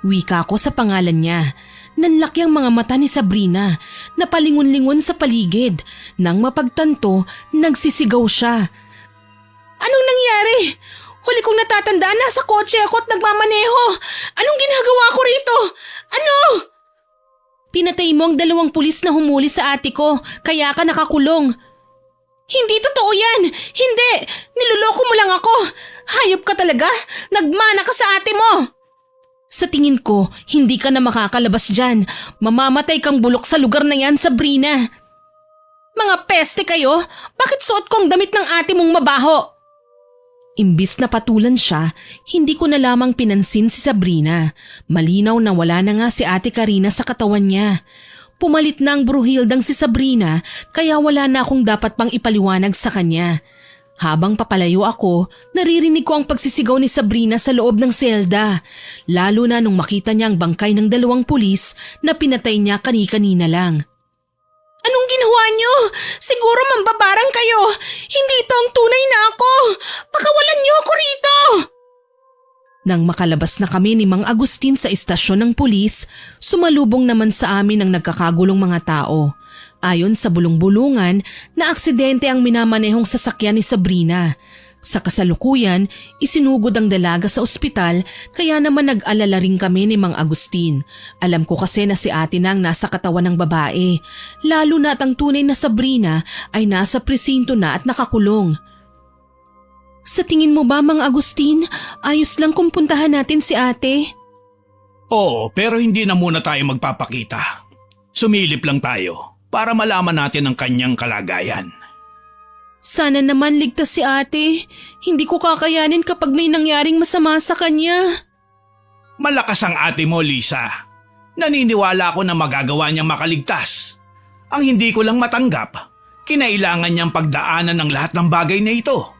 Wika ko sa pangalan niya. Nanlaki ang mga mata ni Sabrina. Napalingon-lingon sa paligid. Nang mapagtanto, nagsisigaw siya. Anong nangyari? Huli kong natatandaan, nasa kotse ako at nagmamaneho. Anong ginagawa ko rito? Ano? Pinatay mo ang dalawang pulis na humuli sa ate ko, kaya ka nakakulong. Hindi totoo yan! Hindi! Niloloko mo lang ako! Hayop ka talaga! Nagmana ka sa ate mo! Sa tingin ko, hindi ka na makakalabas dyan. Mamamatay kang bulok sa lugar na yan, Sabrina. Mga peste kayo! Bakit suot ko ang damit ng ate mong mabaho? Imbis na patulan siya, hindi ko na lamang pinansin si Sabrina. Malinaw na wala na nga si ate Karina sa katawan niya. Pumalit na ang bruhildang si Sabrina kaya wala na akong dapat pang ipaliwanag sa kanya. Habang papalayo ako, naririnig ko ang pagsisigaw ni Sabrina sa loob ng selda. Lalo na nung makita niya ang bangkay ng dalawang pulis na pinatay niya kani-kanina lang. Anong ginawa niyo? Siguro mambabarang kayo. Hindi ito ang tunay na ako. Pakawalan niyo ako rito. Nang makalabas na kami ni Mang Agustin sa istasyon ng pulis, sumalubong naman sa amin ang nagkakagulong mga tao. Ayon sa bulong-bulungan, na aksidente ang minamanehong sasakyan ni Sabrina. Sa kasalukuyan, isinugod ang dalaga sa ospital kaya naman nag-alala rin kami ni Mang Agustin. Alam ko kasi na si ate na ang nasa katawan ng babae. Lalo na at ang tunay na Sabrina ay nasa presinto na at nakakulong. Sa tingin mo ba, Mang Agustin, ayos lang kung puntahan natin si ate? Oo, pero hindi na muna tayo magpapakita. Sumilip lang tayo para malaman natin ang kanyang kalagayan. Sana naman ligtas si ate. Hindi ko kakayanin kapag may nangyaring masama sa kanya. Malakas ang ate mo, Lisa. Naniniwala ako na magagawa niyang makaligtas. Ang hindi ko lang matanggap, kinailangan niyang pagdaanan ng lahat ng bagay na ito.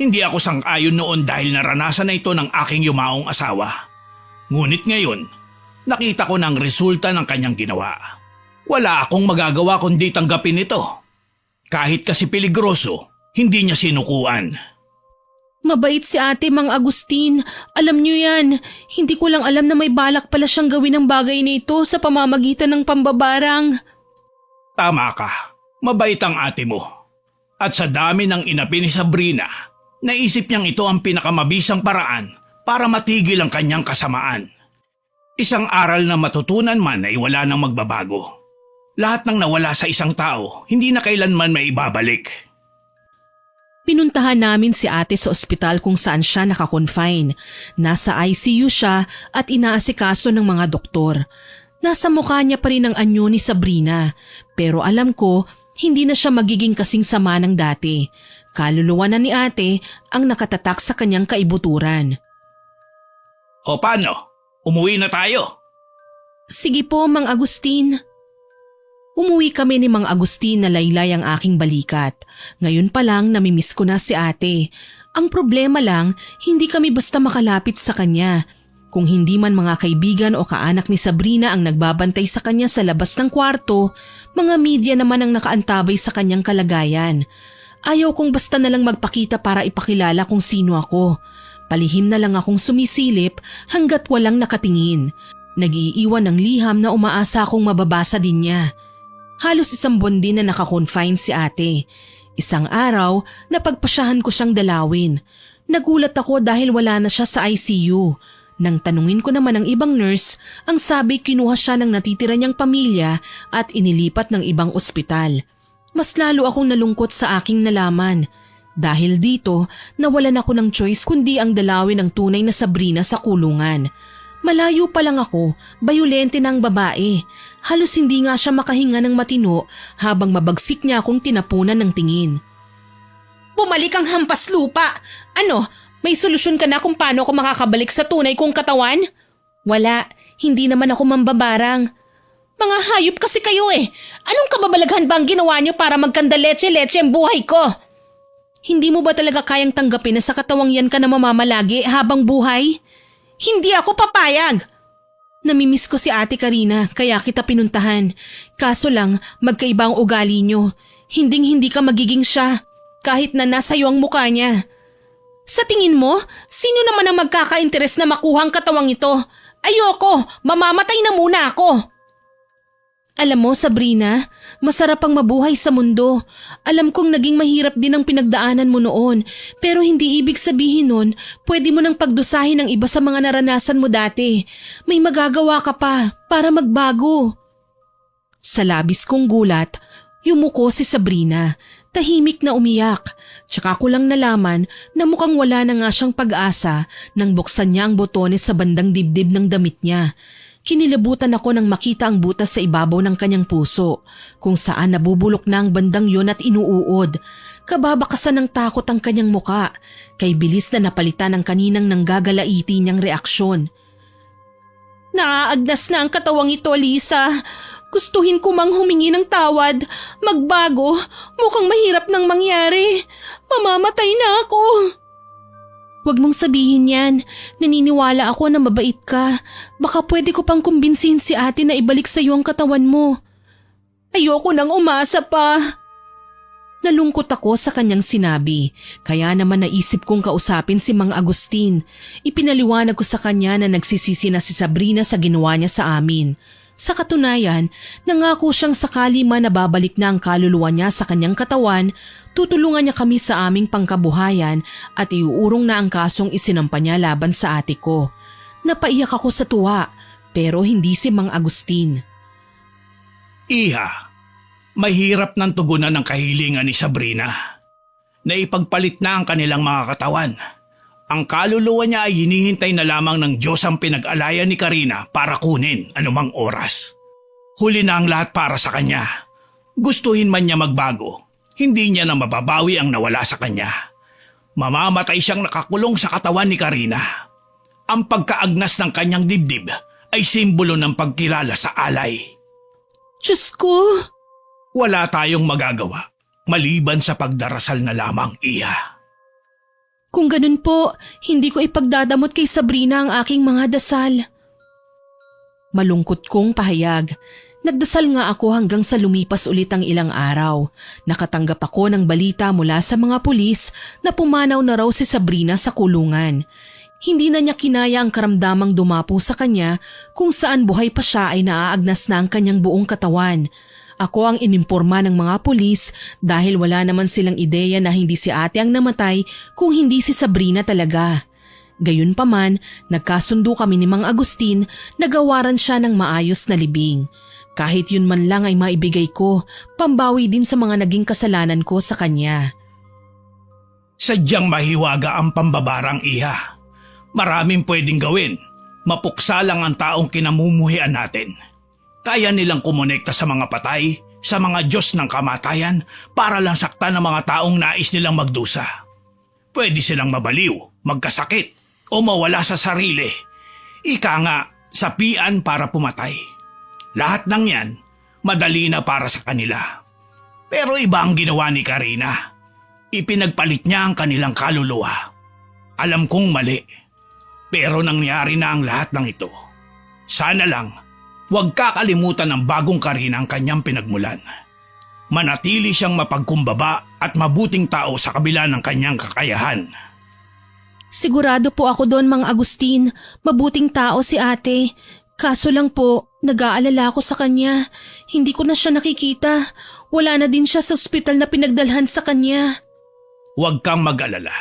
Hindi ako sang-ayon noon dahil naranasan na ito ng aking yumaong asawa. Ngunit ngayon, nakita ko na ang resulta ng kanyang ginawa. Wala akong magagawa kundi tanggapin ito. Kahit kasi peligroso, hindi niya sinukuan. Mabait si ate, Mang Agustin. Alam niyo yan. Hindi ko lang alam na may balak pala siyang gawin ang bagay na ito sa pamamagitan ng pambabarang. Tama ka. Mabait ang ate mo. At sa dami ng inapi ni Sabrina, naisip niyang ito ang pinakamabisang paraan para matigil ang kanyang kasamaan. Isang aral na matutunan man ay wala nang magbabago. Lahat ng nawala sa isang tao, hindi na kailanman may ibabalik. Pinuntahan namin si ate sa ospital kung saan siya nakakonfine. Nasa ICU siya at inaasikaso ng mga doktor. Nasa mukha niya pa rin ang anyo ni Sabrina. Pero alam ko, hindi na siya magiging kasing sama ng dati. Kaluluwa na ni ate ang nakatatak sa kanyang kaibuturan. O paano? Umuwi na tayo. Sige po, Mang Agustin. Umuwi kami ni Mang Agustin na laylay ang aking balikat. Ngayon pa lang namimiss ko na si ate. Ang problema lang, hindi kami basta makalapit sa kanya. Kung hindi man mga kaibigan o kaanak ni Sabrina ang nagbabantay sa kanya sa labas ng kwarto, mga media naman ang nakaantabay sa kanyang kalagayan. Ayaw kong basta na lang magpakita para ipakilala kung sino ako. Palihim na lang akong sumisilip hanggat walang nakatingin. Nag-iiwan ng liham na umaasa akong mababasa din niya. Halos isang buwan din na nakakonfine si ate. Isang araw, napagpasyahan ko siyang dalawin. Nagulat ako dahil wala na siya sa ICU. Nang tanungin ko naman ang ibang nurse, ang sabi kinuha siya ng natitira niyang pamilya at inilipat ng ibang ospital. Mas lalo akong nalungkot sa aking nalaman. Dahil dito, nawalan ako ng choice kundi ang dalawin ng tunay na Sabrina sa kulungan. Malayo pa lang ako, bayolente ng babae. Halos hindi nga siya makahinga ng matino habang mabagsik niya akong tinapunan ng tingin. Bumalik ang hampas lupa! Ano, may solusyon ka na kung paano ako makakabalik sa tunay kong katawan? Wala, hindi naman ako mambabarang. Mga hayop kasi kayo eh! Anong kababalaghan ba ang ginawa niyo para magkandaletse-letse ang buhay ko? Hindi mo ba talaga kayang tanggapin na sa katawang yan ka na mamamalagi habang buhay? Hindi ako papayag! Namimiss ko si Ate Karina kaya kita pinuntahan. Kaso lang, magkaiba ang ugali nyo. Hinding-hindi ka magiging siya, kahit na nasa iyo ang mukha niya. Sa tingin mo, sino naman ang magkaka-interes na makuha ang katawang ito? Ayoko! Mamamatay na muna ako! Alam mo, Sabrina, masarap ang mabuhay sa mundo. Alam kong naging mahirap din ang pinagdaanan mo noon, pero hindi ibig sabihin nun, pwede mo nang pagdusahin ang iba sa mga naranasan mo dati. May magagawa ka pa para magbago. Sa labis kong gulat, yumuko si Sabrina. Tahimik na umiyak. Tsaka ko lang nalaman na mukhang wala na nga siyang pag-asa nang buksan niya ang botones sa bandang dibdib ng damit niya. Kinilabutan ako nang makita ang butas sa ibabaw ng kanyang puso, kung saan nabubulok na ang bandang yon at inuuod. Kababakasan ng takot ang kanyang muka, kay bilis na napalitan ang kaninang nanggagalaiti niyang reaksyon. Naaagnas na ang katawang ito, Lisa. Gustuhin ko mang humingi ng tawad, magbago, mukhang mahirap nang mangyari. Mamamatay na ako. Huwag mong sabihin yan. Naniniwala ako na mabait ka. Baka pwede ko pang kumbinsihin si ate na ibalik sa iyo ang katawan mo. Ayoko nang umasa pa. Nalungkot ako sa kanyang sinabi. Kaya naman naisip kong kausapin si Mang Agustin. Ipinaliwanag ko sa kanya na nagsisisi na si Sabrina sa ginawa niya sa amin. Sa katunayan, nangako siyang sakali man na babalik na ang kaluluwa niya sa kanyang katawan, tutulungan niya kami sa aming pangkabuhayan at iuurong na ang kasong isinampa niya laban sa ate ko. Napaiyak ako sa tuwa, pero hindi si Mang Agustin. Iha, mahirap nang tugunan ang kahilingan ni Sabrina. na ipagpalit na ang kanilang mga katawan. Ang kaluluwa niya ay hinihintay na lamang ng Diyos ang pinag-alayan ni Karina para kunin anumang oras. Huli na ang lahat para sa kanya. Gustuhin man niya magbago, hindi niya na mababawi ang nawala sa kanya. Mamamatay siyang nakakulong sa katawan ni Karina. Ang pagkaagnas ng kanyang dibdib ay simbolo ng pagkilala sa alay. Diyos ko! Wala tayong magagawa maliban sa pagdarasal na lamang, Iha. Kung ganun po, hindi ko ipagdadamot kay Sabrina ang aking mga dasal. Malungkot kong pahayag. Nagdasal nga ako hanggang sa lumipas ulit ang ilang araw. Nakatanggap ako ng balita mula sa mga pulis na pumanaw na raw si Sabrina sa kulungan. Hindi na niya kinaya ang karamdamang dumapo sa kanya kung saan buhay pa siya ay naaagnas na ang kanyang buong katawan. Ako ang inimporma ng mga pulis dahil wala naman silang ideya na hindi si ate ang namatay kung hindi si Sabrina talaga. Gayunpaman, nagkasundo kami ni Mang Agustin na gawaran siya ng maayos na libing. Kahit yun man lang ay maibigay ko, pambawi din sa mga naging kasalanan ko sa kanya. Sadyang mahiwaga ang pambabarang, Iha. Maraming pwedeng gawin. Mapuksa lang ang taong kinamumuhian natin. Kaya nilang kumonekta sa mga patay, sa mga Diyos ng kamatayan para lang saktan ang mga taong nais nilang magdusa. Pwede silang mabaliw, magkasakit o mawala sa sarili. Ika nga, sapian para pumatay. Lahat ng yan, madali na para sa kanila. Pero iba ang ginawa ni Karina. Ipinagpalit niya ang kanilang kaluluwa. Alam kong mali, pero nangyari na ang lahat ng ito. Sana lang, huwag kakalimutan ng bagong Karina ang kanyang pinagmulan. Manatili siyang mapagkumbaba at mabuting tao sa kabila ng kanyang kakayahan. Sigurado po ako doon, Mang Agustin. Mabuting tao si ate. Kaso lang po, nag-aalala ako sa kanya. Hindi ko na siya nakikita. Wala na din siya sa ospital na pinagdalhan sa kanya. Huwag kang mag-alala.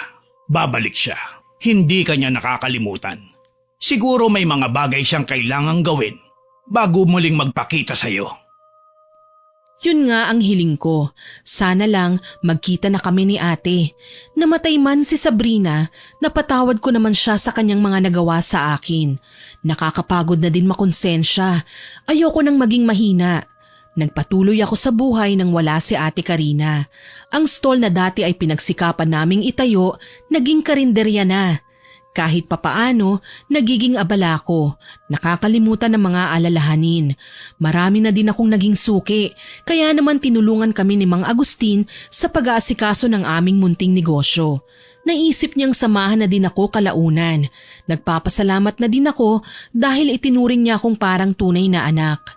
Babalik siya. Hindi kanya nakakalimutan. Siguro may mga bagay siyang kailangang gawin bago muling magpakita sa iyo. Yun nga ang hiling ko. Sana lang magkita na kami ni ate. Namatay man si Sabrina, napatawad ko naman siya sa kanyang mga nagawa sa akin. Nakakapagod na din makonsensya. Ayoko nang maging mahina. Nagpatuloy ako sa buhay nang wala si ate Karina. Ang stall na dati ay pinagsikapan naming itayo, naging karinderya na. Kahit papaano, nagiging abala ko. Nakakalimutan ng mga alalahanin. Marami na din akong naging suki, kaya naman tinulungan kami ni Mang Agustin sa pag-aasikaso ng aming munting negosyo. Naisip niyang samahan na din ako kalaunan. Nagpapasalamat na din ako dahil itinuring niya akong parang tunay na anak.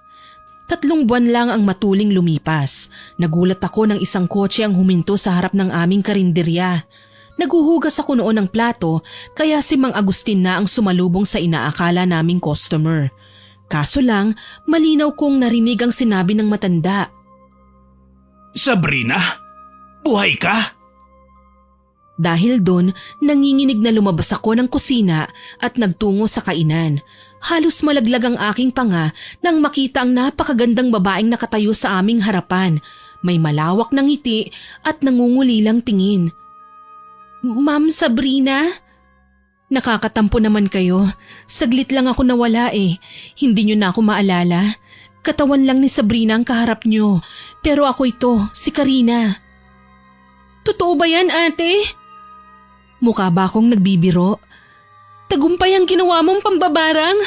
3 buwan lang ang matuling lumipas. Nagulat ako nang isang kotse ang huminto sa harap ng aming karinderya. Naguhugas ako noon ng plato kaya si Mang Agustin na ang sumalubong sa inaakala naming customer. Kaso lang, malinaw kong narinig ang sinabi ng matanda. Sabrina, buhay ka? Dahil doon, nanginginig na lumabas ako ng kusina at nagtungo sa kainan. Halos malaglag ang aking panga nang makita ang napakagandang babaeng nakatayo sa aming harapan. May malawak na ngiti at nangungulilang tingin. Ma'am Sabrina? Nakakatampo naman kayo. Saglit lang ako nawala eh. Hindi nyo na ako maalala. Katawan lang ni Sabrina ang kaharap nyo. Pero ako ito, si Karina. Totoo ba yan, ate? Mukha ba akong nagbibiro? Tagumpay ang ginawa mong pambabarang?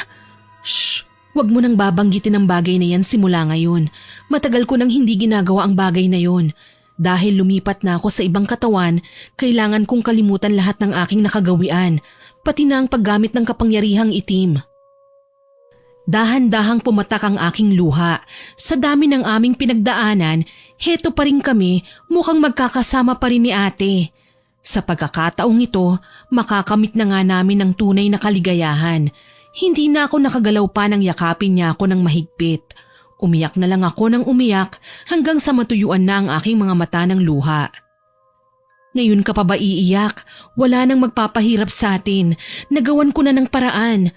Shh! Huwag mo nang babanggitin ang bagay na yan simula ngayon. Matagal ko nang hindi ginagawa ang bagay na yon. Dahil lumipat na ako sa ibang katawan, kailangan kong kalimutan lahat ng aking nakagawian, pati na ang paggamit ng kapangyarihang itim. Dahan-dahang pumatak ang aking luha. Sa dami ng aming pinagdaanan, heto pa rin kami, mukhang magkakasama pa rin ni ate. Sa pagkakataong ito, makakamit na nga namin ang tunay na kaligayahan. Hindi na ako nakagalaw pa nang yakapin niya ako ng mahigpit. Umiyak na lang ako ng umiyak hanggang sa matuyuan na ang aking mga mata ng luha. Ngayon ka pa ba iiyak? Wala nang magpapahirap sa atin. Nagawan ko na ng paraan.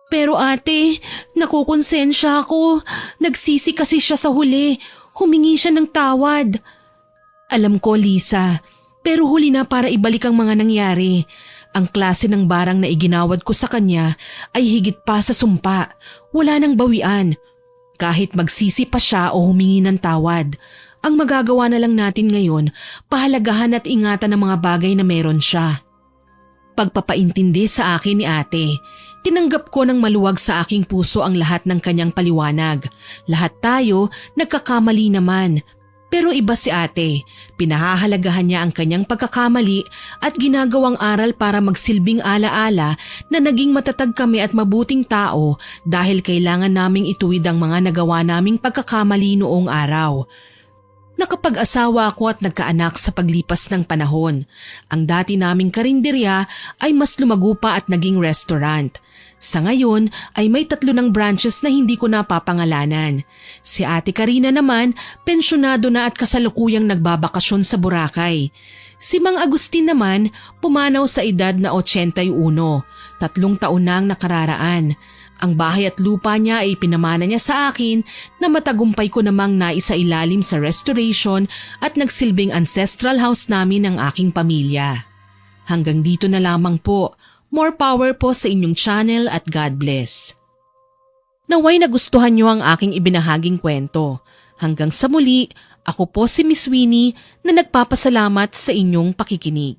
Pero ate, nakukonsensya ako. Nagsisi kasi siya sa huli. Humingi siya ng tawad. Alam ko, Lisa. Pero huli na para ibalik ang mga nangyari. Ang klase ng barang na iginawad ko sa kanya ay higit pa sa sumpa. Wala nang bawian. Kahit magsisi pa siya o humingi ng tawad. Ang magagawa na lang natin ngayon, pahalagahan at ingatan ang mga bagay na meron siya. Pagpapaintindi sa akin ni ate, tinanggap ko ng maluwag sa aking puso ang lahat ng kanyang paliwanag. Lahat tayo nagkakamali naman. Pero iba si ate, pinahahalagahan niya ang kanyang pagkakamali at ginagawang aral para magsilbing alaala na naging matatag kami at mabuting tao dahil kailangan naming ituwid ang mga nagawa naming pagkakamali noong araw. Nakapag-asawa ako at nagkaanak sa paglipas ng panahon. Ang dati naming karinderya ay mas lumago pa at naging restaurant. Sa ngayon ay may 3 ng branches na hindi ko napapangalanan. Si Ate Karina naman, pensyonado na at kasalukuyang nagbabakasyon sa Boracay. Si Mang Agustin naman, pumanaw sa edad na 81, 3 taon na ang nakararaan. Ang bahay at lupa niya ay pinamana niya sa akin na matagumpay ko namang naisailalim sa restoration at nagsilbing ancestral house namin ng aking pamilya. Hanggang dito na lamang po. More power po sa inyong channel at God bless. Naway nagustuhan niyo ang aking ibinahaging kwento. Hanggang sa muli, ako po si Miss Winnie na nagpapasalamat sa inyong pakikinig.